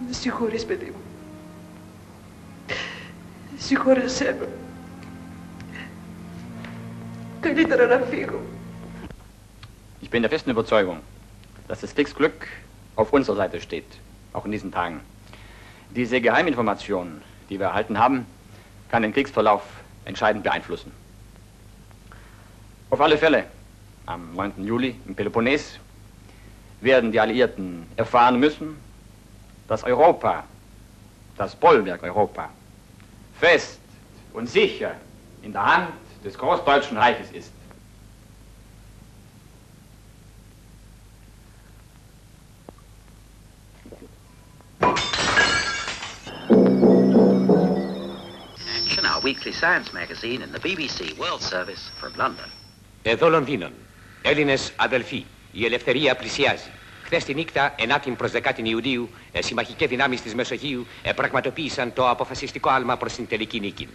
Speaker 6: Συγχωρείς, παιδί μου. Συγχώρεσέ με. Καλύτερα να φύγω.
Speaker 21: Ich bin der festen Überzeugung, dass das Kriegsglück auf unserer Seite steht, auch in diesen Tagen. Diese Geheiminformation, die wir erhalten haben, kann den Kriegsverlauf entscheidend beeinflussen. Auf alle Fälle, am 9. Juli im Peloponnes werden die Alliierten erfahren müssen, dass Europa, das Bollwerk Europa, fest und sicher in der Hand des Großdeutschen Reiches ist.
Speaker 4: Action, our weekly science magazine in the BBC World Service from London.
Speaker 22: Εδώ Λονδίνον. Έλληνες αδελφοί, η ελευθερία πλησιάζει. Χθες τη νύχτα, 9η προς 10η Ιουλίου, συμμαχικές δυνάμεις της Μεσογείου πραγματοποίησαν το αποφασιστικό άλμα προς την τελική νίκη.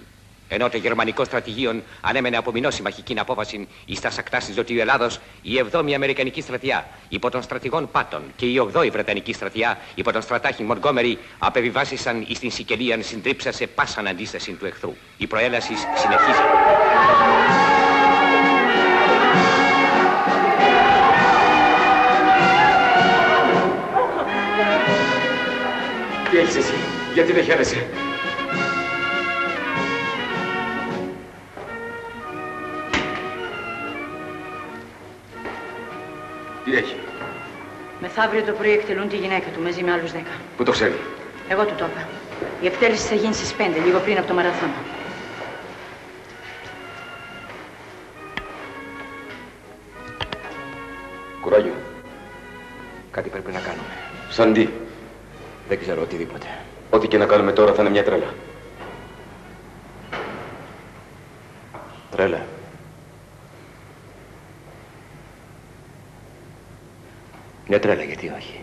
Speaker 22: Ενώ το γερμανικό στρατηγείο ανέμενε από μηνό συμμαχική απόφαση εις τα ακτά της Δυτικού Ελλάδος, η 7η Αμερικανική στρατιά υπό των στρατηγών Πάτων και η 8η Βρετανική στρατιά υπό τον στρατάρχη Μοντγκόμερι απεβιβάσισαν εις την Σικελίαν συντρίψασε πάσαν αντίσταση του εχθρού. Η προέλαση συνεχίζεται.
Speaker 14: Τι έχεις εσύ, γιατί δεν χαίρεσαι? Τι έχει?
Speaker 13: Μεθαύριο το πρωί εκτελούν τη γυναίκα του μαζί με άλλους 10.
Speaker 14: Πού το ξέρει?
Speaker 13: Εγώ του το είπα. Η εκτέλεση θα γίνει στις 5, λίγο πριν από το μαραθώνιο.
Speaker 14: Κουράγιο.
Speaker 22: Κάτι πρέπει να κάνουμε.
Speaker 14: Σαν τι?
Speaker 22: Δεν ξέρω, οτιδήποτε.
Speaker 14: Ό,τι και να κάνουμε τώρα θα είναι μια τρέλα.
Speaker 22: Τρέλα. Μια τρέλα, γιατί όχι.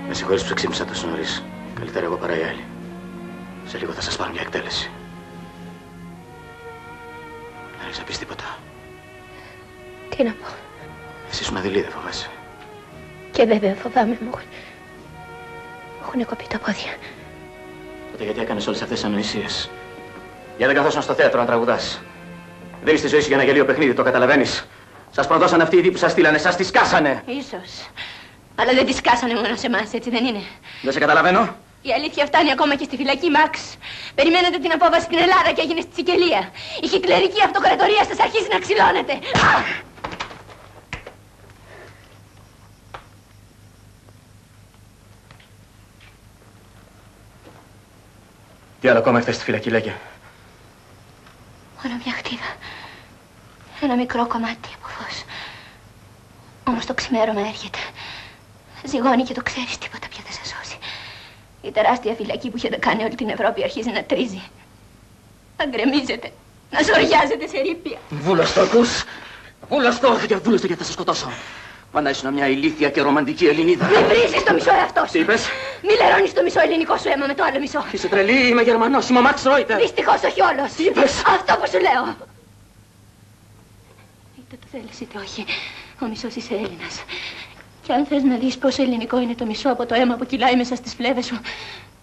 Speaker 9: Με συγχωρείς που ξύπνησα τόσο νωρίς. Καλύτερα εγώ παρά οι άλλοι. Σε λίγο θα σας πάρω μια εκτέλεση. Δεν έχεις να πεις τίποτα.
Speaker 5: Τι να πω?
Speaker 9: Εσύ ήσουν αδειλή, δεν φοβάσαι?
Speaker 5: Και βέβαια φοβάμαι, μου έχουν κοπεί τα πόδια.
Speaker 9: Τότε γιατί έκανες όλες αυτές τις ανοησίες? Για δεν καθόσουν στο θέατρο να τραγουδάς. Δεν είσαι τη ζωή σου για ένα γελίο παιχνίδι, το καταλαβαίνεις? Σας προδώσαν αυτοί οι ίδιοι που σας στείλανε, σας τις κάσανε.
Speaker 5: Ίσως. Αλλά δεν τις κάσανε μόνο σε εμάς, έτσι δεν είναι?
Speaker 9: Δεν σε καταλαβαίνω.
Speaker 5: Η αλήθεια φτάνει ακόμα και στη φυλακή, Μαξ. Περιμένετε την απόβαση στην Ελλάδα και έγινε στη Σικελία. Η χιτλερική αυτοκρατορία σας αρχίζει να ξυλώνεται.
Speaker 9: Τι άλλο ακόμα έχετε στη φυλακή, λέγε?
Speaker 5: Μόνο μια χτίδα. Ένα μικρό κομμάτι από φως. Όμως το ξημέρωμα έρχεται. Ζυγώνει και το ξέρεις, τίποτα πια δεν σε σώσει. Η τεράστια φυλακή που έχετε κάνει όλη την Ευρώπη αρχίζει να τρίζει. Να γκρεμίζεται. Να σοριάζεται σε ρήπια.
Speaker 9: Βούλωστο, ακούς? Βούλωστο! Βούλωστο γιατί θα σε σκοτώσω. Πάντα ήσουν μια ηλίθια και ρομαντική Ελληνίδα.
Speaker 5: Μη βρίζεις το μισό εαυτό σου.
Speaker 9: Τι είπες?
Speaker 5: Μη λερώνεις το μισό ελληνικό σου αίμα με το άλλο μισό.
Speaker 9: Είσαι τρελή, είμαι Γερμανός, είμαι ο Μαξ Ρόιτερ.
Speaker 5: Δυστυχώς όχι όλος.
Speaker 9: Τι είπες?
Speaker 5: Αυτό που σου λέω. Είτε το θέλεις είτε όχι, ο μισός είσαι Έλληνας. Και αν θες να δεις πόσο ελληνικό είναι το μισό από το αίμα που κυλάει μέσα στις φλέβες σου,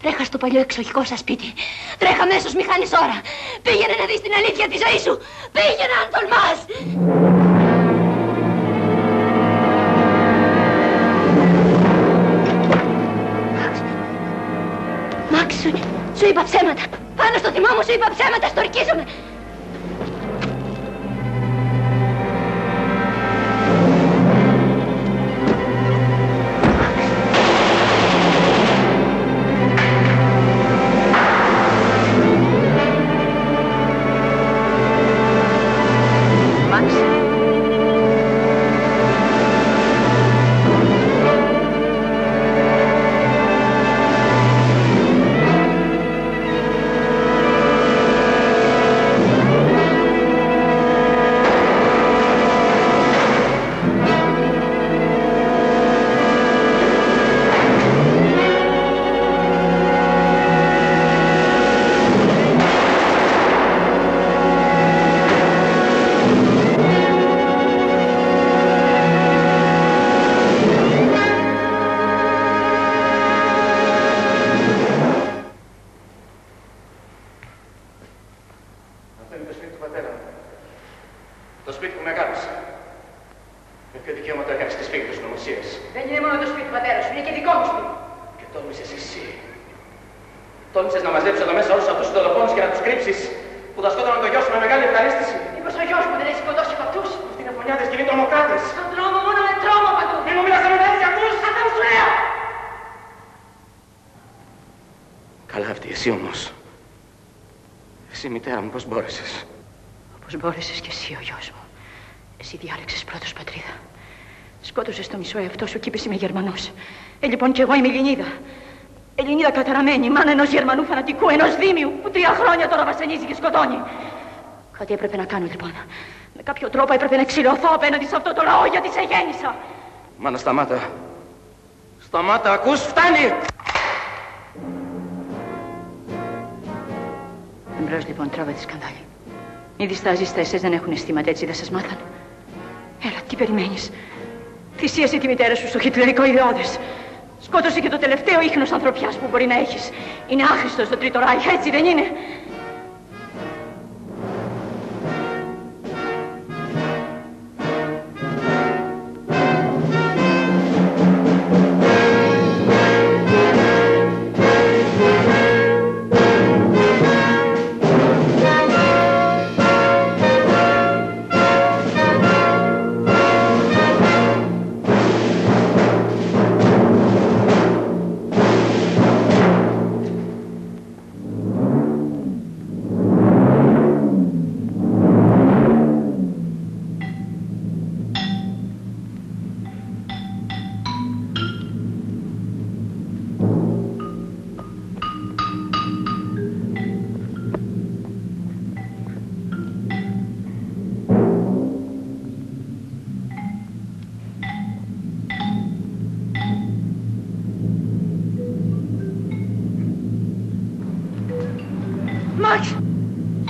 Speaker 5: τρέχα στο παλιό εξοχικό σας σπίτι. Τρέχα αμέσως, μη χάνεις ώρα. Πήγαινε να δεις την αλήθεια της ζωής σου. Πήγαινε αν τολμάς. Μαξ, σου είπα ψέματα. Πάνω στο θυμό μου σου είπα ψέματα, στορκίζομαι.
Speaker 13: σου, είναι και δικό μου σπίτι.
Speaker 9: Και τόλμησες εσύ. Τόλμησες να μαζέψεις εδώ μέσα όλους αυτούς τους δολοφόνους και να τους κρύψεις που θα σκότωναν το γιο σου με μεγάλη ευχαρίστηση.
Speaker 13: Μήπως ο γιος μου δεν έχει σκοτώσει από αυτούς.
Speaker 9: Αυτοί είναι φωνιάδες και είναι τρομοκράτες.
Speaker 13: Στον δρόμο μόνο με τρόμο παντού.
Speaker 9: Μην μου μιλάς να με βάζεις για αυτούς.
Speaker 13: Αυτό σου λέω.
Speaker 9: Καλά αυτή εσύ όμως. Εσύ μητέρα μου πώς μπόρεσες.
Speaker 13: Όπως μπόρεσες κι εσύ ο γιος μου. Εσύ διάλεξες πρώτος πατρίδα. Σκότωσες το μισό εαυτό σου και είπες είμαι Γερμανός. Λοιπόν κι εγώ είμαι Ελληνίδα. Ελληνίδα καταραμένη, μάνα ενός Γερμανού φανατικού, ενός Δήμιου που 3 χρόνια τώρα βασανίζει και σκοτώνει. Κάτι έπρεπε να κάνω λοιπόν. Με κάποιο τρόπο έπρεπε να ξυλωθώ απέναντι σε αυτό το λαό γιατί σε γέννησα.
Speaker 9: Μάνα σταμάτα. Σταμάτα, ακούς, φτάνει!
Speaker 13: Εμπρός λοιπόν, τράβα τη σκανδάλη. Μη διστάζεις, τα εσές δεν έχουν αισθήματα, έτσι δεν σας μάθαν. Έλα, τι περιμένεις. Θυσίασε τη μητέρα σου στο χιτλερικό ιδεώδες. Σκότωσε και το τελευταίο ίχνος ανθρωπιάς που μπορεί να έχεις. Είναι άχρηστος το Τρίτο Ράιχ, έτσι δεν είναι.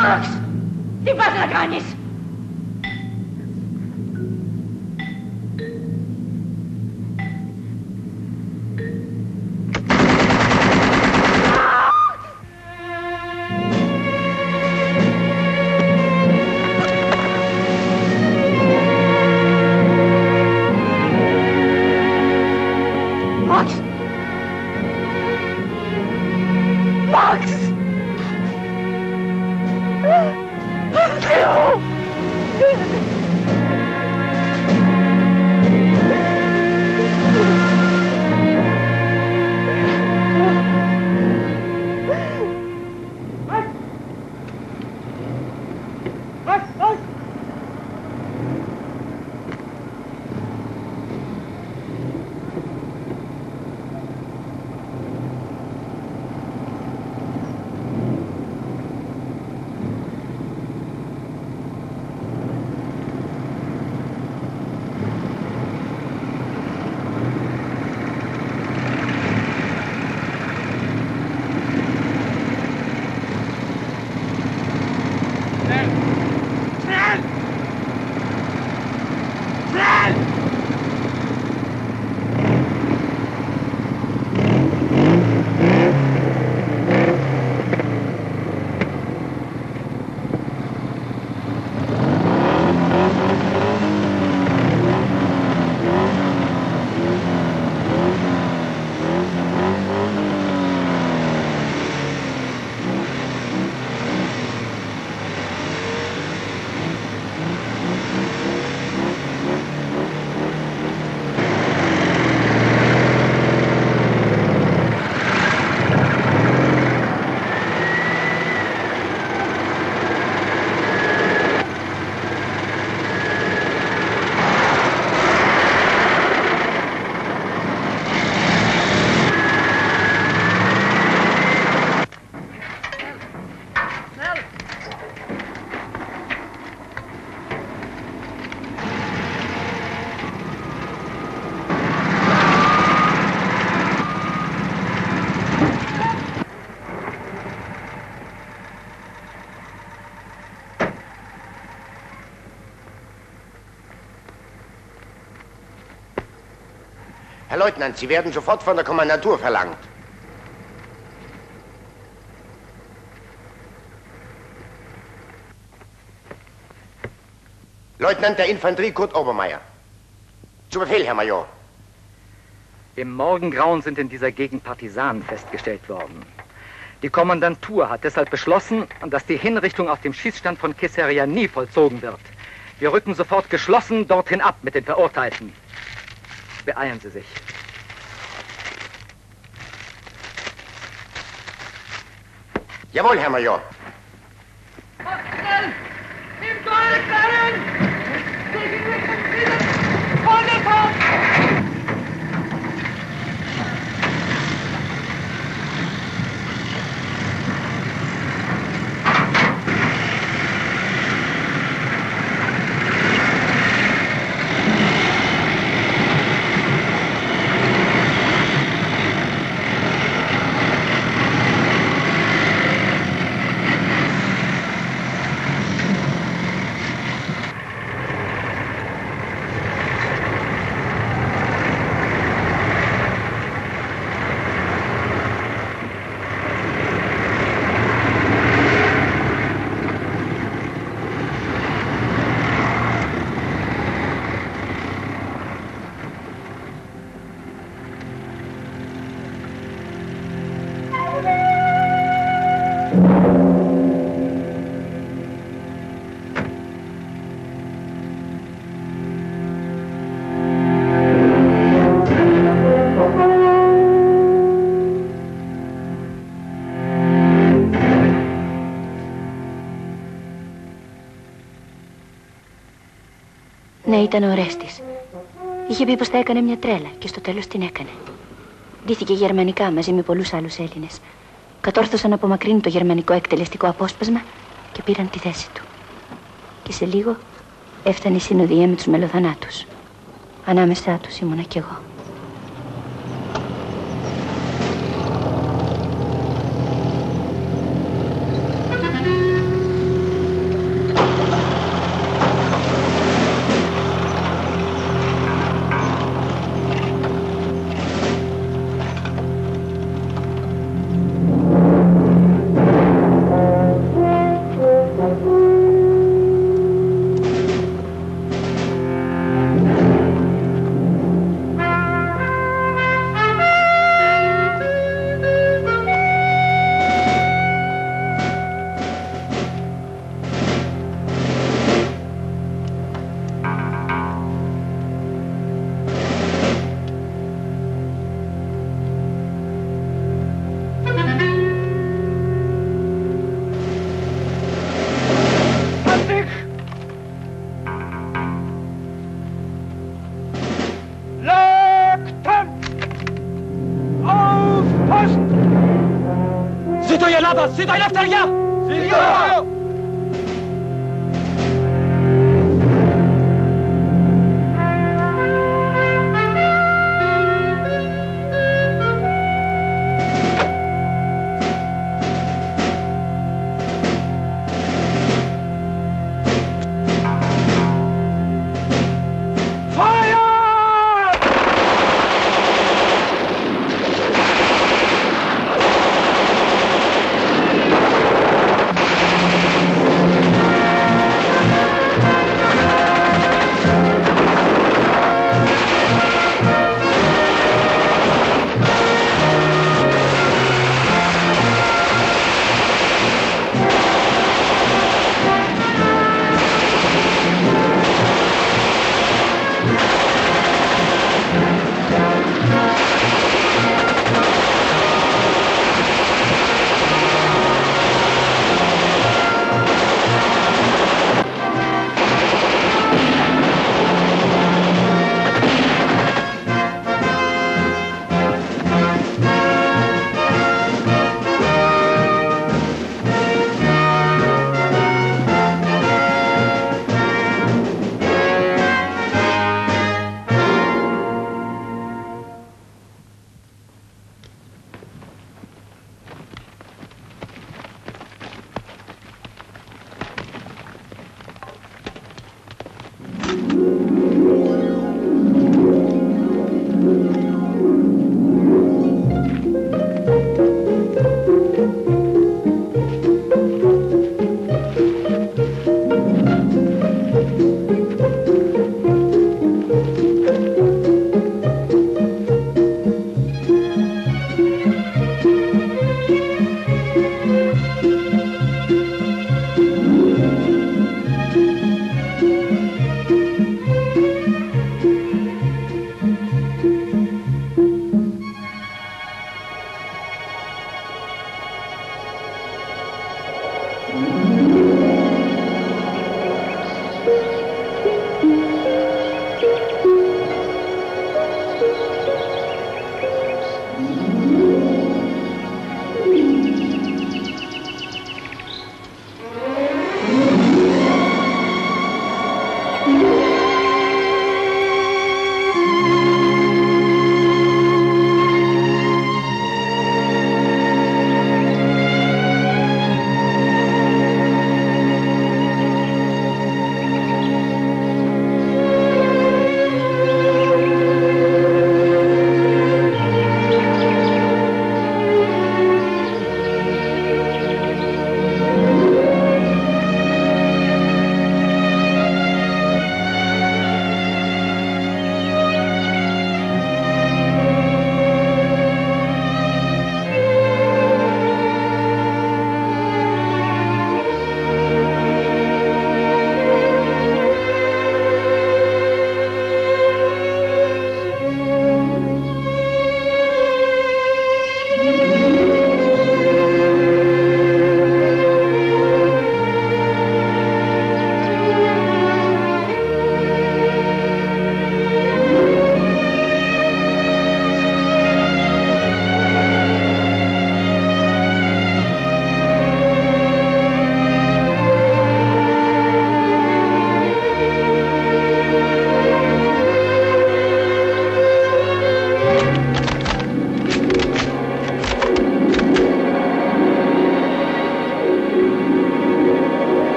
Speaker 13: Μαξ! Τι πας να κάνεις!
Speaker 7: Herr Leutnant, Sie werden sofort von der Kommandantur verlangt. Leutnant der Infanterie Kurt Obermeier. Zu Befehl, Herr Major.
Speaker 10: Im Morgengrauen sind in dieser Gegend Partisanen festgestellt worden. Die Kommandantur hat deshalb beschlossen, dass die Hinrichtung auf dem Schießstand von Kesseria nie vollzogen wird. Wir rücken sofort geschlossen dorthin ab mit den Verurteilten. Beeilen Sie sich.
Speaker 7: Jawohl, Herr Major.
Speaker 19: Schnell! Im Goldrennen! Gegen den Vordergrund!
Speaker 2: Ναι, ήταν ο Ορέστης. Είχε πει πως θα έκανε μια τρέλα και στο τέλος την έκανε. Ντύθηκε γερμανικά μαζί με πολλούς άλλους Έλληνες. Κατόρθωσαν να απομακρύνουν το γερμανικό εκτελεστικό απόσπασμα και πήραν τη θέση του. Και σε λίγο έφτανε η συνοδεία με τους μελοθανάτους. Ανάμεσά τους ήμουνα κι εγώ.
Speaker 19: Zitto η ελευθερία! Zitto!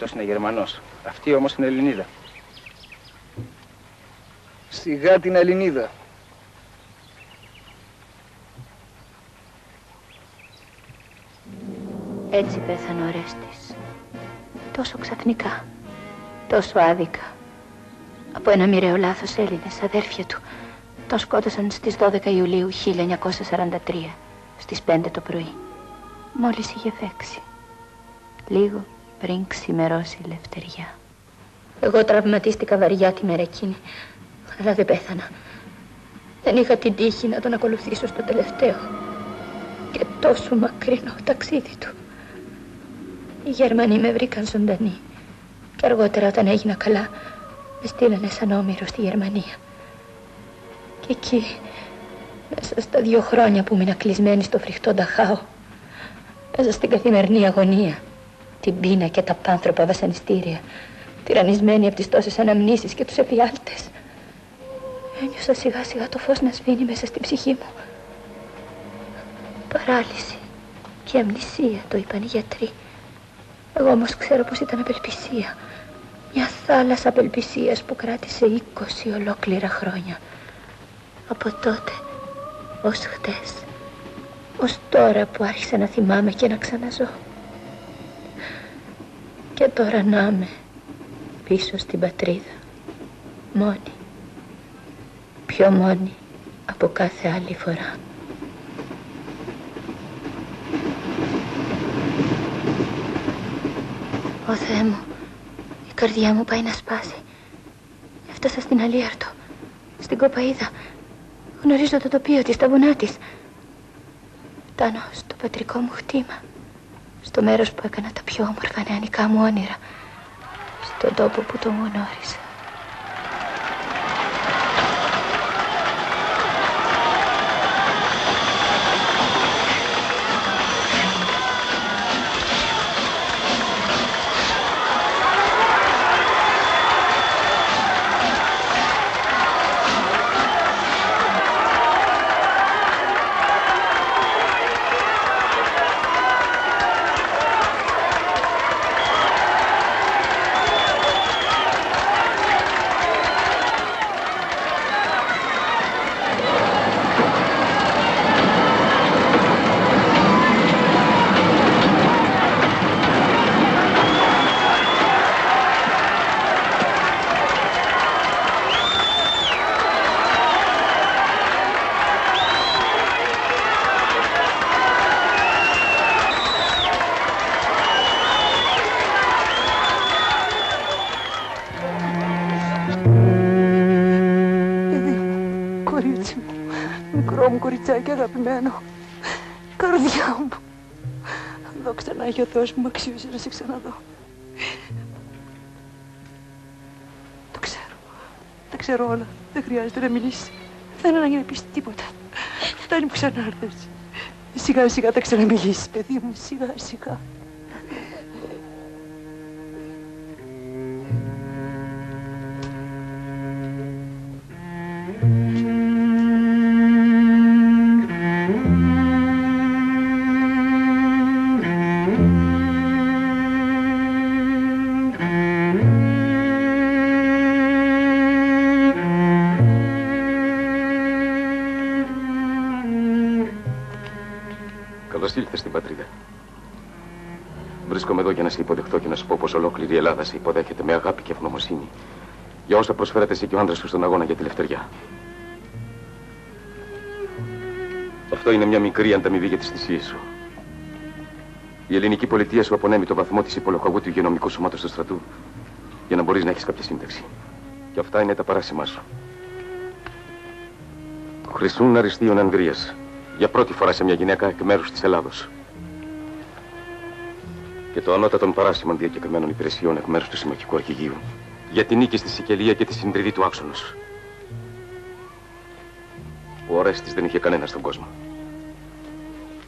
Speaker 10: Αυτός είναι Γερμανός. Αυτή όμως είναι Ελληνίδα. Σιγά την Ελληνίδα.
Speaker 2: Έτσι πέθανε ο Ορέστης. Τόσο ξαφνικά. Τόσο άδικα. Από ένα μοιραίο λάθος Έλληνες, αδέρφια του, τον σκότωσαν στις 12 Ιουλίου 1943, στις 5 το πρωί. Μόλις είχε φέξει. Λίγο πριν ξημερώσει η Λευτεριά. Εγώ τραυματίστηκα βαριά τη μέρα εκείνη, αλλά δεν πέθανα. Δεν είχα την τύχη να τον ακολουθήσω στο τελευταίο και τόσο μακρινό ταξίδι του. Οι Γερμανοί με βρήκαν ζωντανή και αργότερα όταν έγινα καλά με στείλανε σαν όμηρο στη Γερμανία. Και εκεί, μέσα στα 2 χρόνια που ήμουν κλεισμένη στο φρικτό Νταχάου, μέσα στην καθημερινή αγωνία, την πείνα και τα πάνθρωπα βασανιστήρια, τυραννισμένη από τις τόσες αναμνήσεις και τους εφιάλτες, ένιωσα σιγά σιγά το φως να σβήνει μέσα στην ψυχή μου. Παράλυση και αμνησία, το είπαν οι γιατροί. Εγώ όμως ξέρω πως ήταν απελπισία. Μια θάλασσα απελπισίας που κράτησε 20 ολόκληρα χρόνια. Από τότε, ως χτες, ως τώρα που άρχισα να θυμάμαι και να ξαναζώ. Και τώρα να είμαι πίσω στην πατρίδα, μόνη. Πιο μόνη από κάθε άλλη φορά. Ω Θεέ μου, η καρδιά μου πάει να σπάσει. Έφτασα στην Αλίαρτο, στην Κοπαΐδα. Γνωρίζω το τοπίο της, τα βουνά της. Φτάνω στο πατρικό μου χτήμα, στο μέρος που έκανα τα πιο όμορφα νεανικά μου όνειρα, στον τόπο που τον γνώρισα.
Speaker 6: Κοριτσάκι αγαπημένο, καρδιά μου. Δόξα να έχει ο Θεός που με αξίωσε να σε ξαναδώ. Το ξέρω. Τα ξέρω όλα. Δεν χρειάζεται να μιλήσεις. Δεν ανάγκη να πεις τίποτα. Φτάνει που ξανάρθες. Σιγά σιγά θα ξαναμιλήσεις, παιδί μου. Σιγά σιγά.
Speaker 14: Καλώς ήλθες στην πατρίδα. Βρίσκομαι εδώ για να σε υποδεχτώ και να σου πω πως ολόκληρη η Ελλάδα σε υποδέχεται με αγάπη και ευγνωμοσύνη για όσα προσφέρατε εσύ και ο άντρας σου στον αγώνα για τη Λευτεριά. Αυτό είναι μια μικρή ανταμοιβή για τις θυσίες σου. Η ελληνική πολιτεία σου απονέμει το βαθμό της υπολογαγού του υγειονομικού σωμάτος του στρατού για να μπορείς να έχεις κάποια σύνταξη. Και αυτά είναι τα παράσημά σου. Χρυσούν αριστείων Ανδρείας. Για πρώτη φορά σε μια γυναίκα εκ μέρους της Ελλάδος. Και το ανώτατον παράσημων διακεκριμένων υπηρεσιών εκ μέρους του Συμμαχικού Αρχηγείου για την νίκη στη Σικελία και τη συντριβή του άξονος. Ο Ορέστης δεν είχε κανένα στον κόσμο.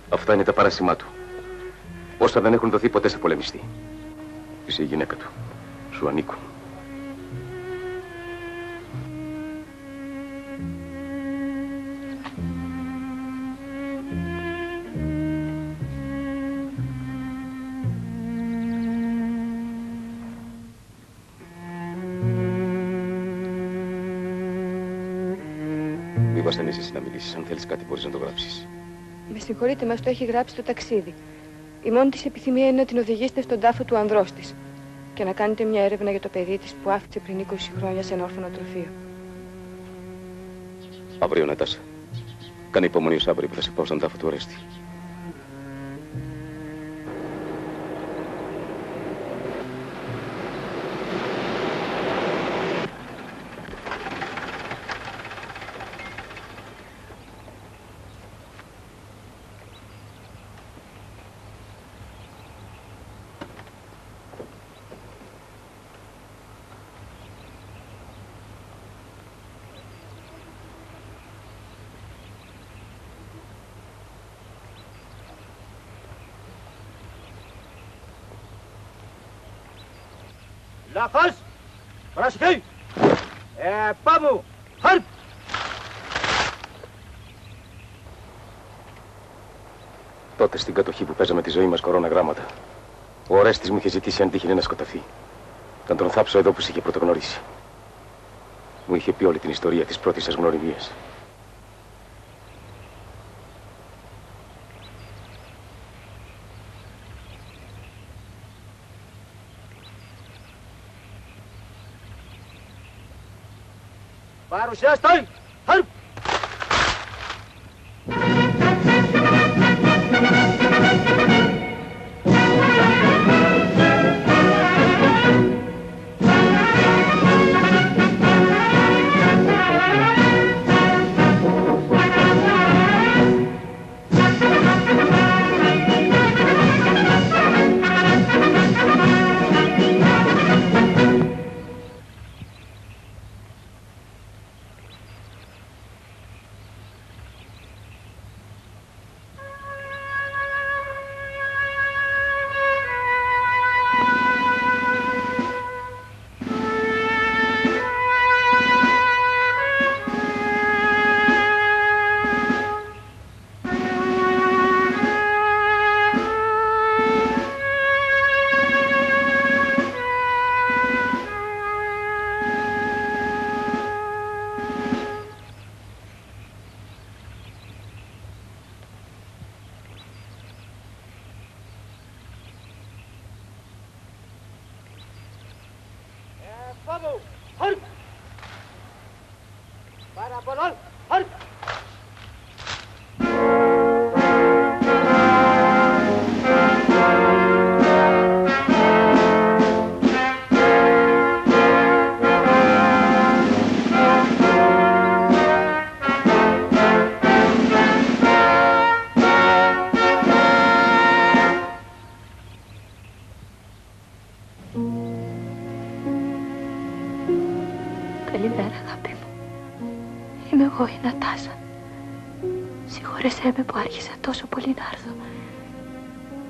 Speaker 14: Αυτά είναι τα παράσημά του. Όσα δεν έχουν δοθεί ποτέ σε πολεμιστή. Είσαι η γυναίκα του. Σου ανήκουν. λίγο ασθενής εσύ να μιλήσεις. Αν θέλεις κάτι μπορείς να το γράψεις.
Speaker 3: Με συγχωρείτε, μας το έχει γράψει το ταξίδι. Η μόνη της επιθυμία είναι να την οδηγήσετε στον τάφο του ανδρός της και να κάνετε μια έρευνα για το παιδί της που άφησε πριν 20 χρόνια σε ένα ορφανοτροφείο.
Speaker 14: Αύριο, Νατάσα. Κάνε υπομονή ως αύριο που θα σε πάω στον τάφο του Ορέστη.
Speaker 18: Λάθος! Προσοχή! Πάμε! Χαρπ!
Speaker 14: Τότε στην κατοχή που παίζαμε τη ζωή μας κορώνα γράμματα, ο Ορέστης μου είχε ζητήσει αν τύχαινε να σκοτωθεί. Να τον θάψω εδώ που σε είχε πρωτογνωρίσει. Μου είχε πει όλη την ιστορία της πρώτης σας γνωριμίας.
Speaker 18: Παρουσιάστοι! Χαρπ! Πάμε! Χαρπ! Παραπονών! Χαρπ!
Speaker 5: Καλημέρα, αγάπη μου. Είμαι εγώ, η Νατάσα. Συγχώρεσέ με που άρχισα τόσο πολύ να έρθω.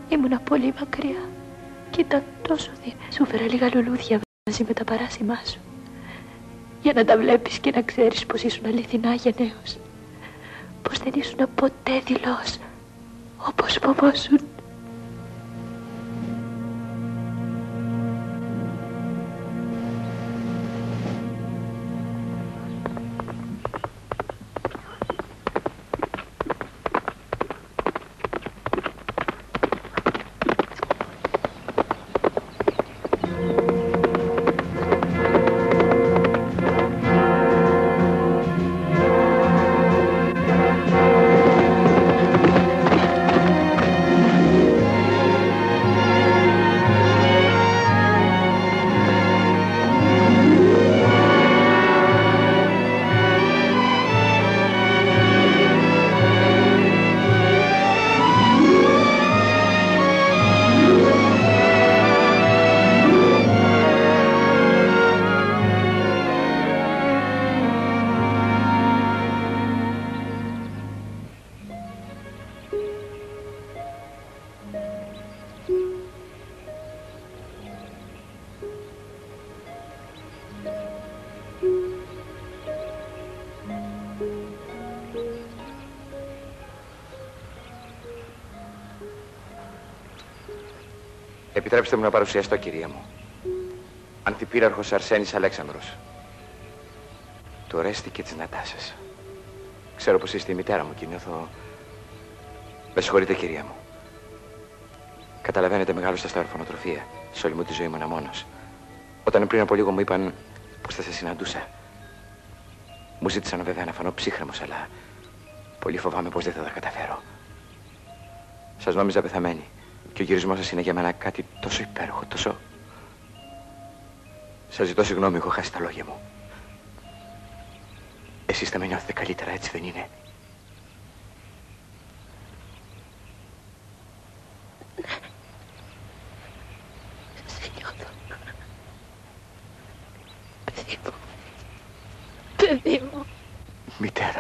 Speaker 5: Ήμουνα πολύ μακριά και ήταν τόσο δύσκολο. Σου φέρα λίγα λουλούδια μαζί με τα παράσημά σου. Για να τα βλέπεις και να ξέρεις πως ήσουν αληθινά γενναίος. Πως δεν ήσουν ποτέ δειλός, όπως φοβόσουν.
Speaker 8: Επιτρέψτε μου να παρουσιαστώ, κυρία μου. Αντιπύραρχος Αρσένης Αλέξανδρος. Του Ορέστη και της Νατάσας. Ξέρω πως είστε η μητέρα μου και νιώθω... Με συγχωρείτε, κυρία μου. Καταλαβαίνετε, μεγάλωσα στα ορφανοτροφία. Σε όλη μου τη ζωή ήμουν μόνος. Όταν πριν από λίγο μου είπαν πως θα σε συναντούσα. Μου ζήτησαν βέβαια να φανώ ψύχρεμος, αλλά πολύ φοβάμαι πως δεν θα τα καταφέρω. Σας νόμιζα πεθαμένη και ο γυρισμός σας είναι για μένα κάτι τόσο υπέροχο, τόσο... Σας ζητώ συγγνώμη, έχω χάσει τα λόγια μου. Εσείς θα με νιώθετε καλύτερα, έτσι δεν είναι?
Speaker 5: Σε νιώθω. Παιδί μου. Παιδί μου.
Speaker 8: Μητέρα.